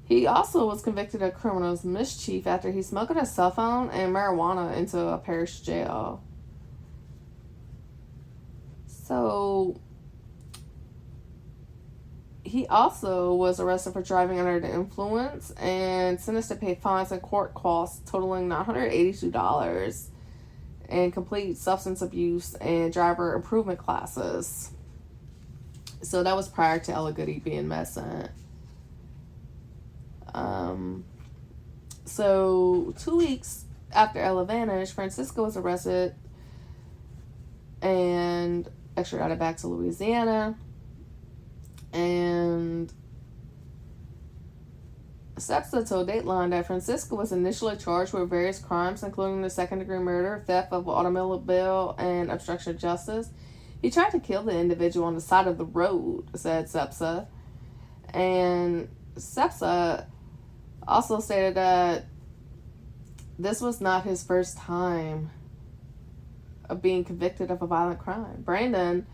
he also was convicted of criminal mischief after he smuggled a cell phone and marijuana into a parish jail. So, he also was arrested for driving under the influence and sentenced to pay fines and court costs totaling $982 and complete substance abuse and driver improvement classes. So, that was prior to Ella Goodie being missing. So 2 weeks after Ella vanished, Francisco was arrested and extradited back to Louisiana. And SEPSA told Dateline that Francisco was initially charged with various crimes, including the second-degree murder, theft of automobile, and obstruction of justice. He tried to kill the individual on the side of the road, said SEPSA. And SEPSA also stated that this was not his first time of being convicted of a violent crime. Brandon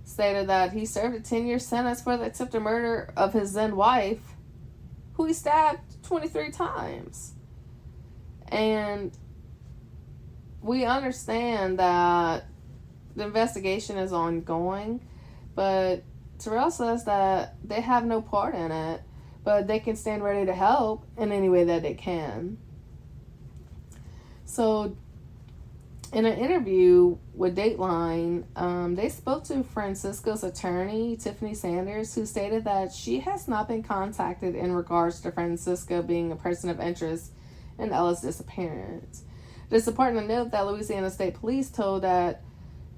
stated that he served a 10-year sentence for the attempted murder of his then wife, who he stabbed 23 times. And we understand that the investigation is ongoing, but Terrell says that they have no part in it, but they can stand ready to help in any way that they can. So, in an interview with Dateline, they spoke to Francisco's attorney, Tiffany Sanders, who stated that she has not been contacted in regards to Francisco being a person of interest in Ella's disappearance. It is important to note that Louisiana State Police told that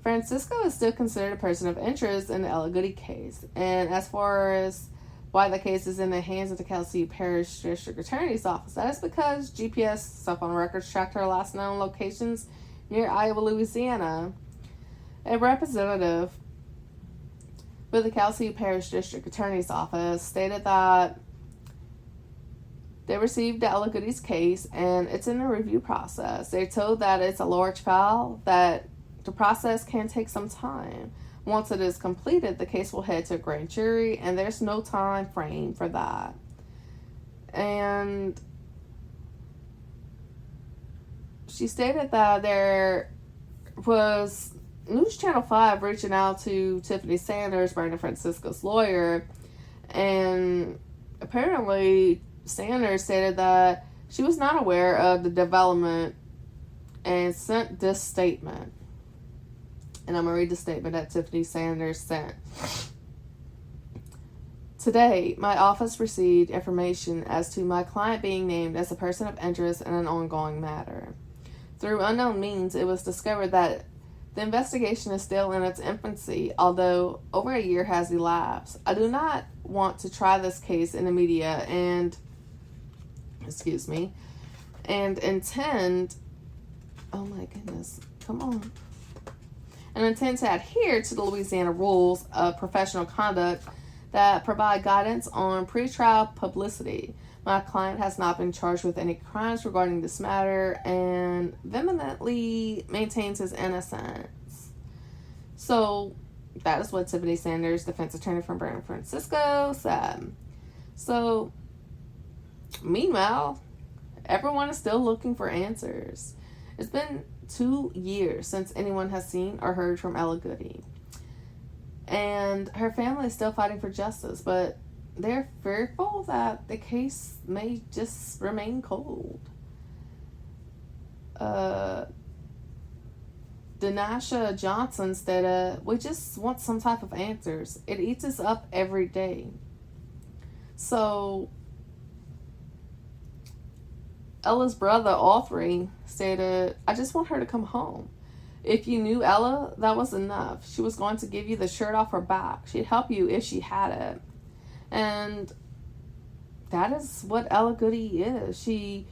Francisco is still considered a person of interest in the Ella Goodie case. And as far as why the case is in the hands of the Kelsey Parish District Attorney's Office, that is because GPS cell phone records tracked her last known locations near Iowa, Louisiana. A representative with the Kelsey Parish District Attorney's Office stated that they received the Ella Goodie's case and it's in the review process. They're told that it's a large file, that the process can take some time. Once it is completed, the case will head to a grand jury, and there's no time frame for that. And she stated that there was News Channel 5 reaching out to Tiffany Sanders, Brandon Francisco's lawyer, and apparently Sanders stated that she was not aware of the development and sent this statement. And I'm going to read the statement that Tiffany Sanders sent. Today, my office received information as to my client being named as a person of interest in an ongoing matter. Through unknown means, it was discovered that the investigation is still in its infancy, although over a year has elapsed. I do not want to try this case in the media and intend, oh my goodness, come on, and intend to adhere to the Louisiana rules of professional conduct that provide guidance on pretrial publicity. My client has not been charged with any crimes regarding this matter and vehemently maintains his innocence. So that is what Tiffany Sanders, defense attorney from Brandon Francisco, said. So meanwhile, everyone is still looking for answers. It's been 2 years since anyone has seen or heard from Ella Goodie. And her family is still fighting for justice, but they're fearful that the case may just remain cold. Denasha Johnson stated, we just want some type of answers. It eats us up every day. So Ella's brother, Autry, stated, I just want her to come home. If you knew Ella, that was enough. She was going to give you the shirt off her back. She'd help you if she had it. And that is what Ella Goodie is. She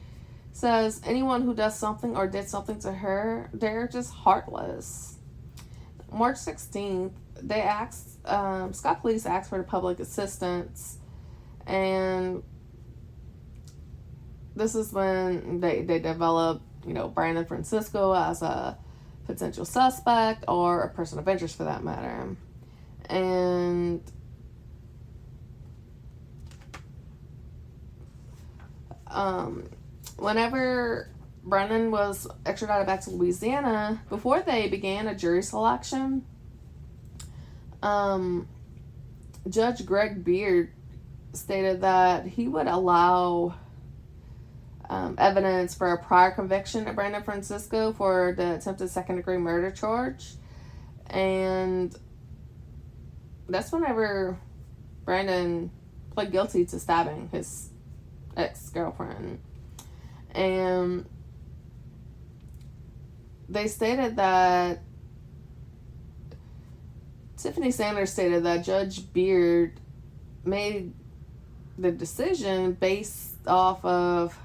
says anyone who does something or did something to her, they're just heartless. March 16th, they asked, Scott Police asked for the public assistance, and this is when they developed, Brandon Francisco as a potential suspect or a person of interest for that matter. And whenever Brennan was extradited back to Louisiana, before they began a jury selection, Judge Greg Beard stated that he would allow evidence for a prior conviction of Brandon Francisco for the attempted second-degree murder charge. And that's whenever Brandon pled guilty to stabbing his ex-girlfriend. And they stated that Tiffany Sanders stated that Judge Beard made the decision based off of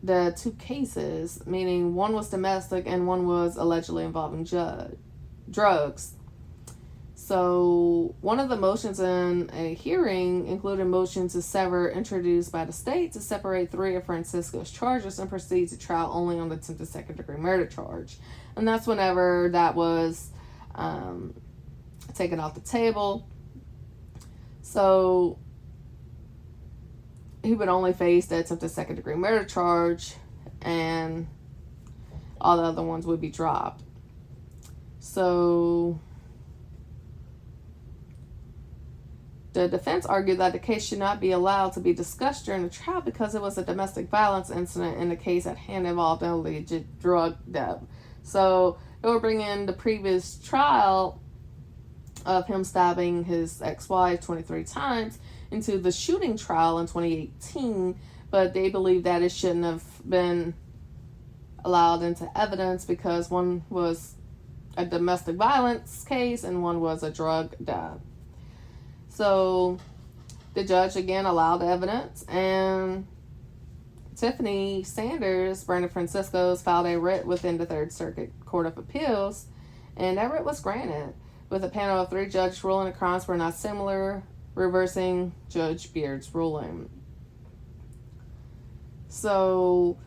the two cases, meaning one was domestic and one was allegedly involving drugs. So one of the motions in a hearing included motions to sever introduced by the state to separate 3 of Francisco's charges and proceed to trial only on the attempted second-degree murder charge. And that's whenever that was taken off the table. So he would only face the attempted second-degree murder charge, and all the other ones would be dropped. So the defense argued that the case should not be allowed to be discussed during the trial because it was a domestic violence incident and the case at hand involved an alleged drug debt. So they were bringing the previous trial of him stabbing his ex-wife 23 times into the shooting trial in 2018, but they believe that it shouldn't have been allowed into evidence because one was a domestic violence case and one was a drug death. So the judge again allowed the evidence, and Tiffany Sanders, Brandon Francisco's, filed a writ within the Third Circuit Court of Appeals, and that writ was granted, with a panel of 3 judges ruling the crimes were not similar, reversing Judge Beard's ruling. So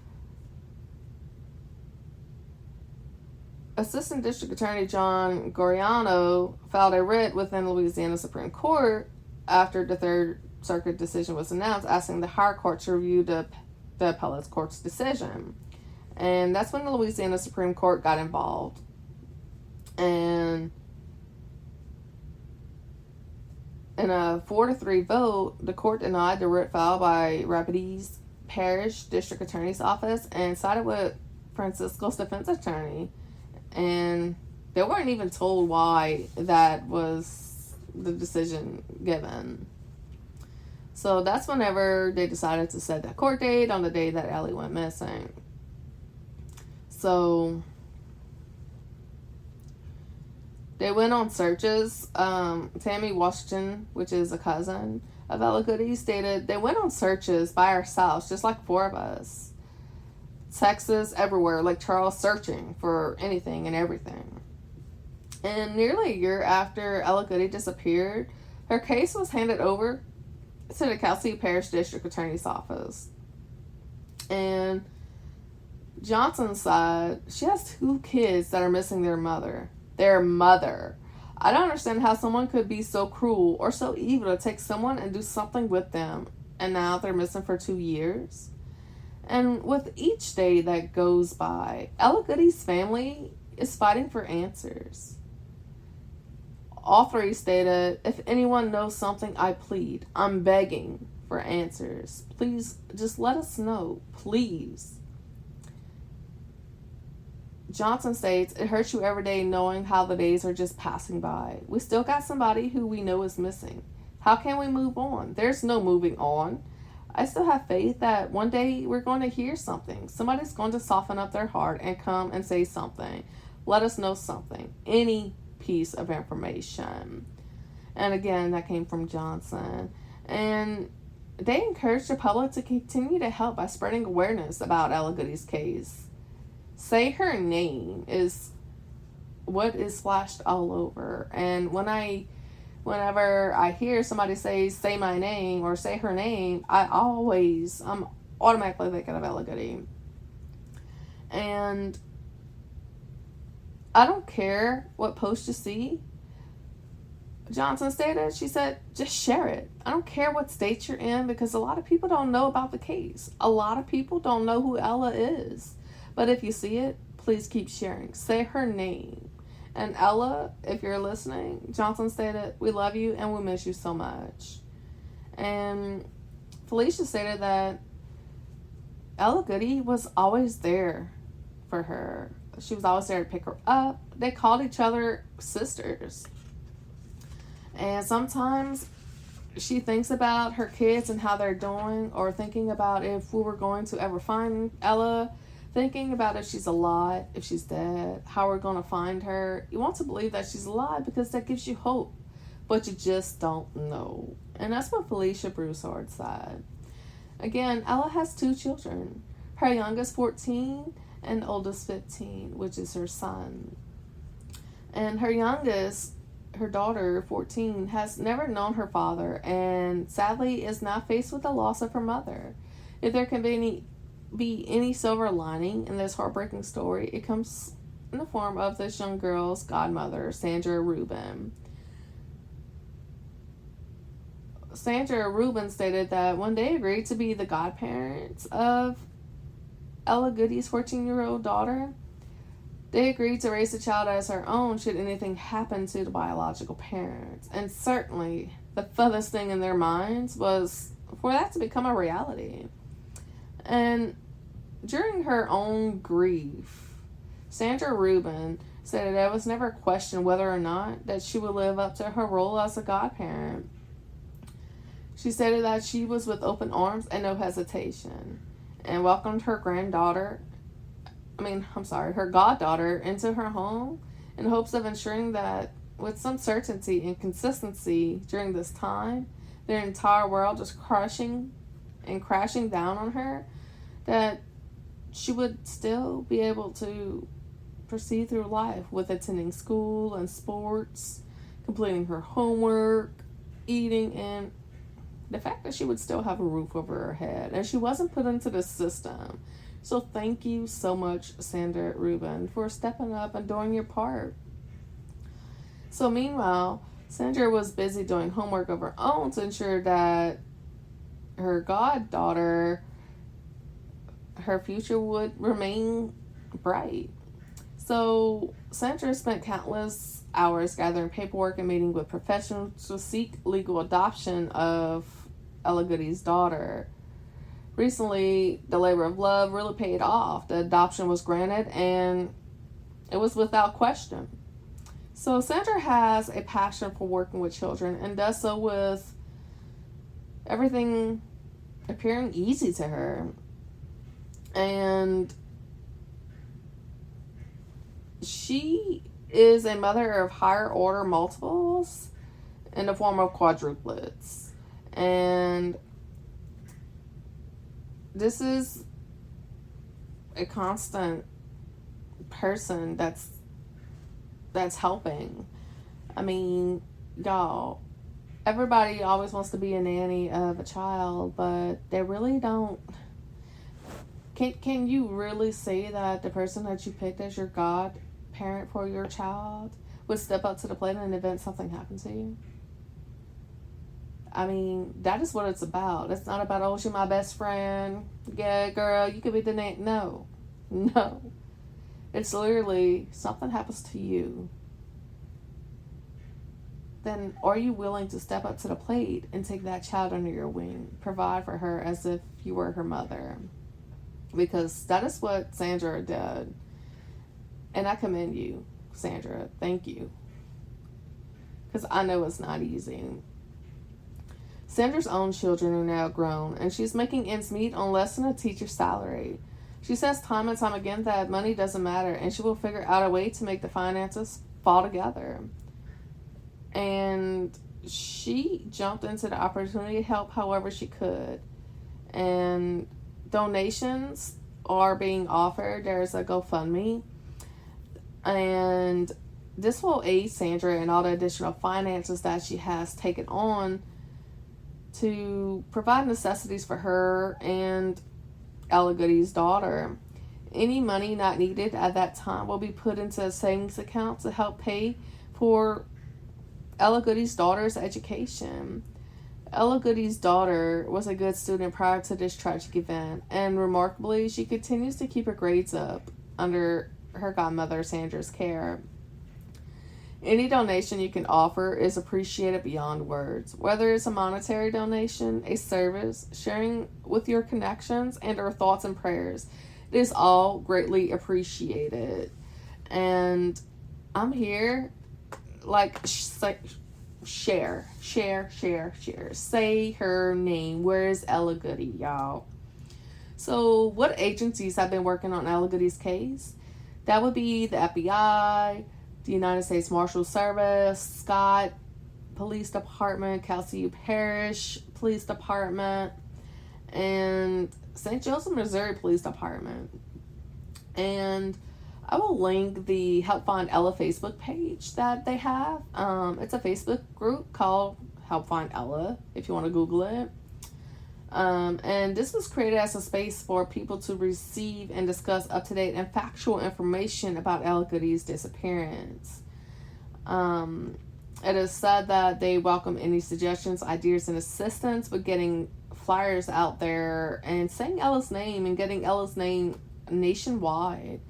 Assistant District Attorney John Goriano filed a writ within Louisiana Supreme Court after the Third Circuit decision was announced, asking the higher court to review the appellate court's decision. And that's when the Louisiana Supreme Court got involved. And in a 4-3 vote, the court denied the writ filed by Rapides Parish District Attorney's Office and sided with Francisco's defense attorney. And they weren't even told why that was the decision given. So that's whenever they decided to set that court date on the day that Ellie went missing. So they went on searches. Tammy Washington, which is a cousin of Ella Goodie, stated, "They went on searches by ourselves, just like 4 of us. Texas, everywhere, like Charles, searching for anything and everything." And nearly a year after Ella Goodie disappeared, her case was handed over to the Kelsey Parish District Attorney's Office. And Johnson said she has 2 kids that are missing their mother. Their mother. I don't understand how someone could be so cruel or so evil to take someone and do something with them, and now they're missing for 2 years. And with each day that goes by, Ella Goodie's family is fighting for answers. All 3 stated, "If anyone knows something, I plead. I'm begging for answers. Please, just let us know. Please." Johnson states, "It hurts you every day knowing how the days are just passing by. We still got somebody who we know is missing. How can we move on? There's no moving on. I still have faith that one day we're going to hear something. Somebody's going to soften up their heart and come and say something. Let us know something. Any piece of information." And again, that came from Johnson. And they encourage the public to continue to help by spreading awareness about Ella Goodie's case. Say her name is what is flashed all over. And whenever I hear somebody say my name or say her name, I'm automatically thinking of Ella Goodie. And I don't care what post you see. Johnson stated, she said, just share it. I don't care what state you're in, because a lot of people don't know about the case. A lot of people don't know who Ella is. But if you see it, please keep sharing. Say her name. And Ella, if you're listening, Johnson stated, "We love you and we miss you so much." And Felicia stated that Ella Goodie was always there for her. She was always there to pick her up. They called each other sisters. And sometimes she thinks about her kids and how they're doing, or thinking about if we were going to ever find Ella, thinking about if she's alive, if she's dead, how we're going to find her. You want to believe that she's alive because that gives you hope, but you just don't know. And that's what Felicia Broussard said. Again, Ella has 2 children. Her youngest 14 and oldest 15, which is her son. And her youngest, her daughter, 14, has never known her father and sadly is now faced with the loss of her mother. If there can be any silver lining in this heartbreaking story, it comes in the form of this young girl's godmother, Sandra Rubin. Sandra Rubin stated that when they agreed to be the godparents of Ella Goodie's 14-year-old daughter, they agreed to raise the child as her own should anything happen to the biological parents. And certainly, the furthest thing in their minds was for that to become a reality. And during her own grief, Sandra Rubin said that it was never questioned whether or not that she would live up to her role as a godparent. She stated that she was with open arms and no hesitation, and welcomed her her goddaughter into her home in hopes of ensuring that with some certainty and consistency during this time, their entire world was crashing down on her, that she would still be able to proceed through life with attending school and sports, completing her homework, eating, and the fact that she would still have a roof over her head and she wasn't put into the system. So thank you so much, Sandra Rubin, for stepping up and doing your part. So meanwhile, Sandra was busy doing homework of her own to ensure that her goddaughter, her future would remain bright. So Sandra spent countless hours gathering paperwork and meeting with professionals to seek legal adoption of Ella Goodie's daughter. Recently, the labor of love really paid off. The adoption was granted, and it was without question. So Sandra has a passion for working with children and does so with everything appearing easy to her. And she is a mother of higher order multiples in the form of quadruplets. And this is a constant person that's helping. I mean, y'all, everybody always wants to be a nanny of a child, but they really don't. Can you really say that the person that you picked as your godparent for your child would step up to the plate in an event something happened to you? I mean, that is what it's about. It's not about, oh, she's my best friend. Yeah, girl, you could be the nanny. No. It's literally something happens to you. Then are you willing to step up to the plate and take that child under your wing? Provide for her as if you were her mother. Because that is what Sandra did. And I commend you, Sandra. Thank you. Because I know it's not easy. Sandra's own children are now grown, and she's making ends meet on less than a teacher's salary. She says time and time again that money doesn't matter, and she will figure out a way to make the finances fall together. And she jumped into the opportunity to help however she could. And donations are being offered. There's a GoFundMe. And this will aid Sandra in all the additional finances that she has taken on to provide necessities for her and Ella Goodie's daughter. Any money not needed at that time will be put into a savings account to help pay for Ella Goodie's daughter's education. Ella Goodie's daughter was a good student prior to this tragic event, and remarkably, she continues to keep her grades up under her godmother Sandra's care. Any donation you can offer is appreciated beyond words. Whether it's a monetary donation, a service, sharing with your connections, and or thoughts and prayers, it is all greatly appreciated. And I'm here, share. Say her name. Where is Ella Goodie, y'all? So, what agencies have been working on Ella Goodie's case? That would be the FBI, the United States Marshal Service, Scott Police Department, Calciu Parish Police Department, and St. Joseph, Missouri Police Department. And I will link the Help Find Ella Facebook page that they have. It's a Facebook group called Help Find Ella, if you want to Google it. And this was created as a space for people to receive and discuss up-to-date and factual information about Ella Goodie's disappearance. It is said that they welcome any suggestions, ideas, and assistance with getting flyers out there and saying Ella's name and getting Ella's name nationwide.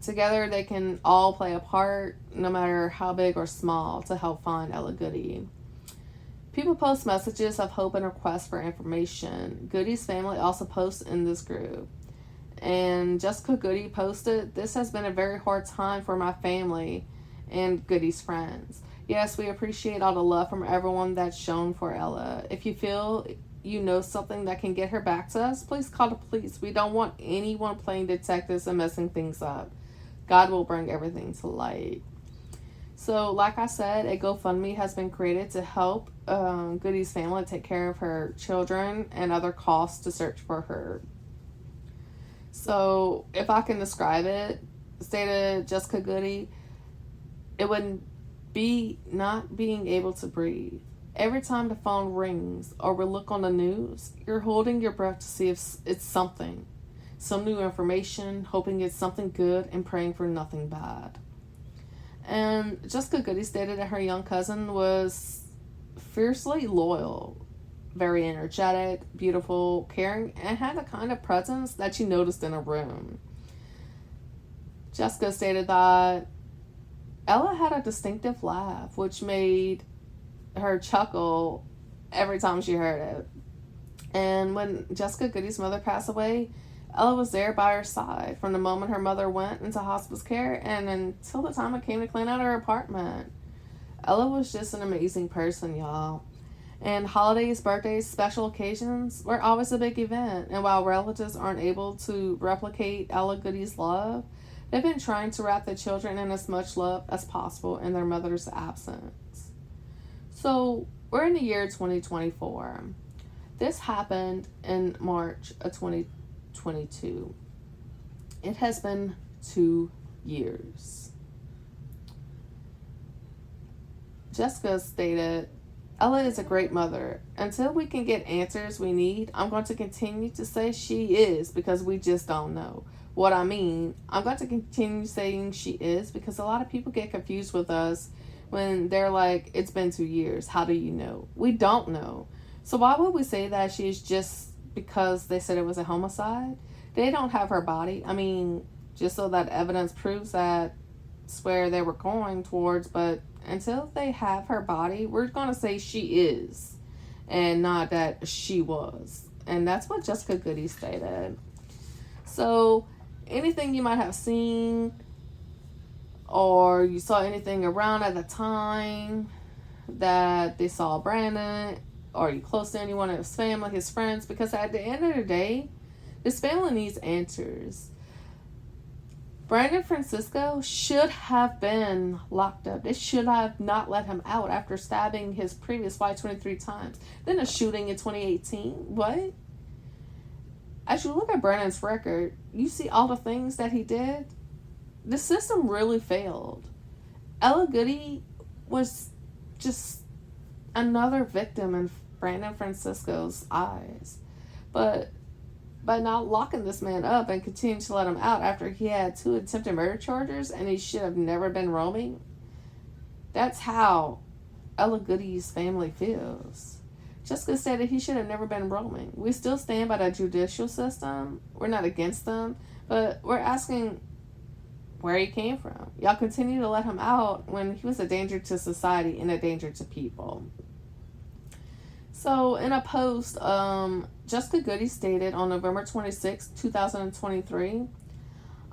Together they can all play a part, no matter how big or small, to help find Ella Goodie. People post messages of hope and requests for information. Goodie's family also posts in this group. And Jessica Goodie posted, "This has been a very hard time for my family and Goodie's friends. Yes, we appreciate all the love from everyone that's shown for Ella. If you feel you know something that can get her back to us, please call the police. We don't want anyone playing detectives and messing things up. God will bring everything to light." So, like I said, a GoFundMe has been created to help Goodie's family take care of her children and other costs to search for her. So, if I can describe it, stated Jessica Goodie, it would be not being able to breathe. Every time the phone rings or we look on the news, you're holding your breath to see if it's something. Some new information, hoping it's something good and praying for nothing bad. And Jessica Goodie stated that her young cousin was fiercely loyal, very energetic, beautiful, caring, and had the kind of presence that you noticed in a room. Jessica stated that Ella had a distinctive laugh, which made her chuckle every time she heard it. And when Jessica Goodie's mother passed away, Ella was there by her side from the moment her mother went into hospice care and until the time it came to clean out her apartment. Ella was just an amazing person, y'all. And holidays, birthdays, special occasions were always a big event. And while relatives aren't able to replicate Ella Goodie's love, they've been trying to wrap their children in as much love as possible in their mother's absence. So, we're in the year 2024. This happened in March of 2022. It has been 2 years. Jessica stated, "Ella is a great mother. Until we can get answers we need, I'm going to continue to say she is because we just don't know. What I mean, I'm going to continue saying she is because a lot of people get confused with us when they're like, it's been 2 years. How do you know? We don't know. So why would we say that she's just because they said it was a homicide? They don't have her body. I mean, just so that evidence proves that's where they were going towards, but until they have her body, we're going to say she is and not that she was." And that's what Jessica Goodie stated. So anything you might have seen or you saw anything around at the time that they saw Brandon, or you close to anyone in his family, his friends, because at the end of the day, this family needs answers. Brandon Francisco should have been locked up. They should have not let him out after stabbing his previous wife 23 times. Then a shooting in 2018. What? As you look at Brandon's record, you see all the things that he did. The system really failed. Ella Goodie was just another victim in Brandon Francisco's eyes. But by not locking this man up and continuing to let him out after he had 2 attempted murder charges and he should have never been roaming, that's how Ella Goodie's family feels. Jessica said that he should have never been roaming. We still stand by the judicial system. We're not against them, but we're asking where he came from. Y'all continue to let him out when he was a danger to society and a danger to people. So, in a post, Jessica Goodie stated on November 26, 2023,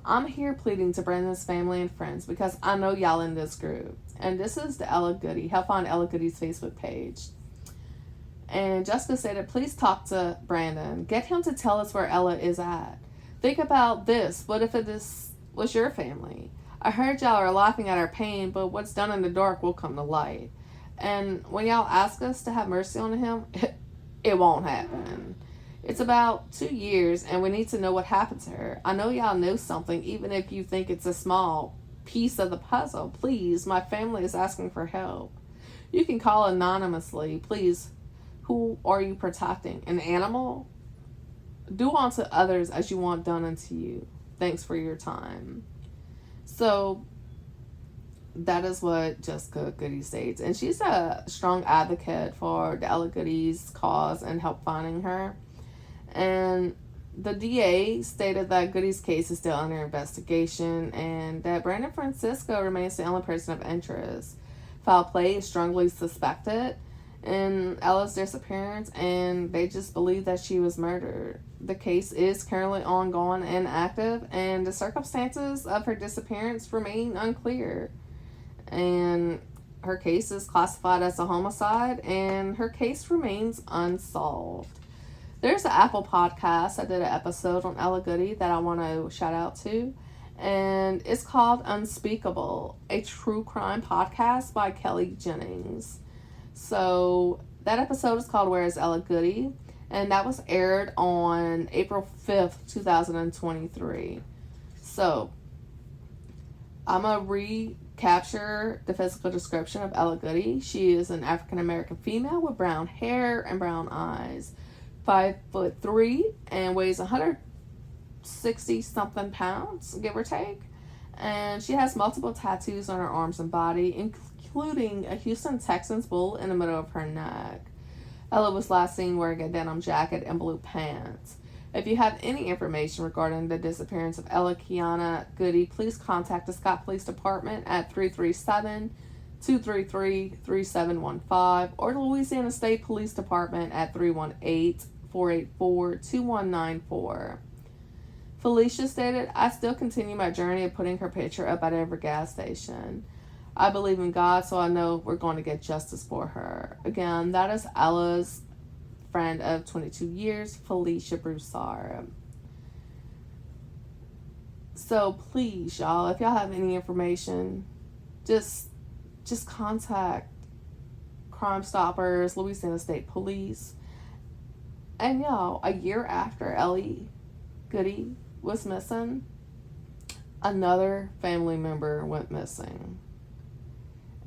"I'm here pleading to Brandon's family and friends because I know y'all in this group." And this is the Ella Goodie, Help Find Ella Goodie's Facebook page. And Jessica stated, "Please talk to Brandon. Get him to tell us where Ella is at. Think about this. What if this was your family? I heard y'all are laughing at our pain, but what's done in the dark will come to light. And when y'all ask us to have mercy on him, it won't happen. It's about 2 years, and we need to know what happened to her. I know y'all know something, even if you think it's a small piece of the puzzle. Please, my family is asking for help. You can call anonymously. Please, Who are you protecting? An animal? Do unto others as you want done unto you. Thanks for your time. So that is what Jessica Goodie states. And she's a strong advocate for the Ella Goodie's cause and help finding her. And the DA stated that Goodie's case is still under investigation and that Brandon Francisco remains the only person of interest. Foul play is strongly suspected in Ella's disappearance, and they just believe that she was murdered. The case is currently ongoing and active, and the circumstances of her disappearance remain unclear. And her case is classified as a homicide, and her case remains unsolved. There's an Apple podcast. I did an episode on Ella Goodie that I want to shout out to, and it's called Unspeakable, a true crime podcast by Kelly Jennings. So that episode is called Where is Ella Goodie? And that was aired on April 5th, 2023. So I'm going to recapture the physical description of Ella Goodie. She is an African-American female with brown hair and brown eyes. 5'3" and weighs 160 something pounds, give or take. And she has multiple tattoos on her arms and body, including a Houston Texans bull in the middle of her neck. Ella was last seen wearing a denim jacket and blue pants. If you have any information regarding the disappearance of Ella Kiana Goodie, please contact the Scott Police Department at 337-233-3715 or the Louisiana State Police Department at 318-484-2194. Felicia stated, I still continue my journey of putting her picture up at every gas station. I believe in God, so I know we're going to get justice for her. Again, that is Ella's friend of 22 years, Felicia Broussard. So please, y'all, if y'all have any information, just contact Crime Stoppers, Louisiana State Police. And y'all, a year after Ella Goodie was missing, another family member went missing.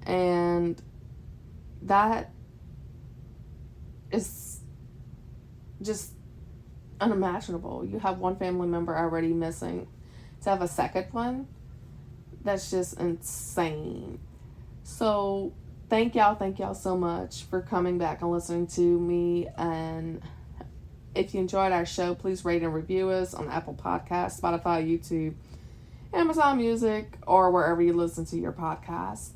And that is just unimaginable. You have one family member already missing. To have a second one, that's just insane. So thank y'all so much for coming back and listening to me. And if you enjoyed our show, please rate and review us on Apple Podcasts, Spotify, YouTube, Amazon Music, or wherever you listen to your podcasts.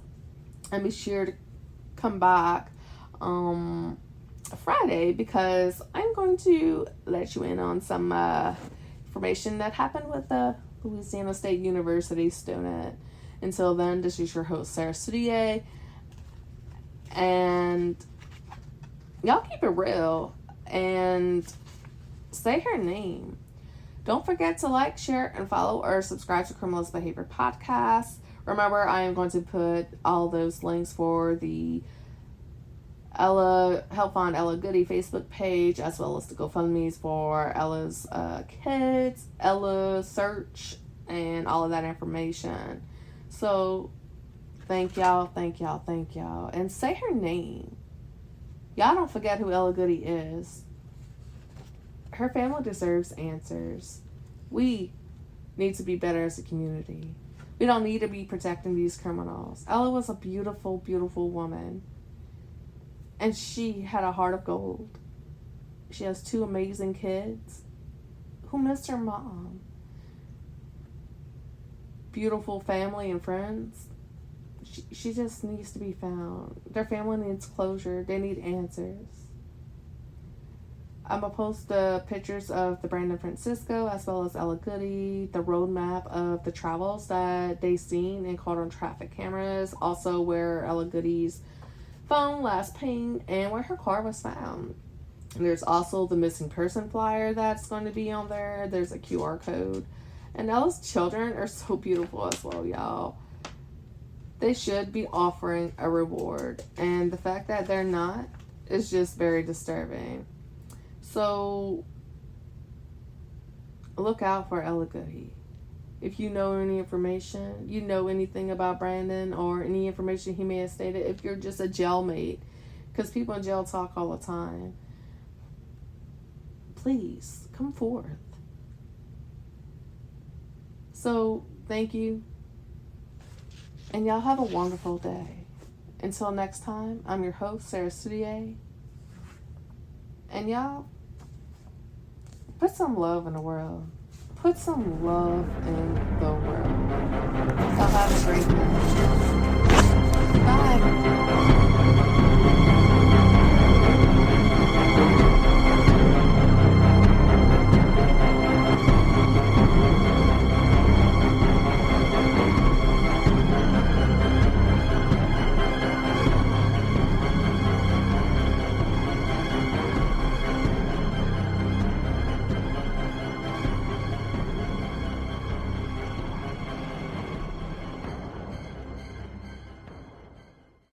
And be sure to come back Friday, because I'm going to let you in on some information that happened with the Louisiana State University student. Until then, this is your host, Sarah Studier. And y'all keep it real and say her name. Don't forget to like, share, and follow or subscribe to Criminalist Behavior Podcast. Remember, I am going to put all those links for the Help Find Ella Goodie Facebook page, as well as the GoFundMe's for Ella's kids, Ella search, and all of that information. So, thank y'all. And say her name. Y'all don't forget who Ella Goodie is. Her family deserves answers. We need to be better as a community. We don't need to be protecting these criminals. Ella was a beautiful, beautiful woman. And she had a heart of gold. She has 2 amazing kids who missed her mom. Beautiful family and friends. She just needs to be found. Their family needs closure. They need answers. I'm going to post the pictures of the Brandon Francisco as well as Ella Goodie, the roadmap of the travels that they seen and caught on traffic cameras, also where Ella Goodie's phone last pinged and where her car was found. And there's also the missing person flyer that's going to be on there. There's a QR code. And Ella's children are so beautiful as well, y'all. They should be offering a reward. And the fact that they're not is just very disturbing. So, look out for Ella Goodie. If you know any information, you know anything about Brandon or any information he may have stated, if you're just a jailmate, Because people in jail talk all the time. Please, come forth. So, thank you. And y'all have a wonderful day. Until next time, I'm your host, Sarah Studier. And y'all, put some love in the world. Put some love in the world. Y'all have a great day. Bye.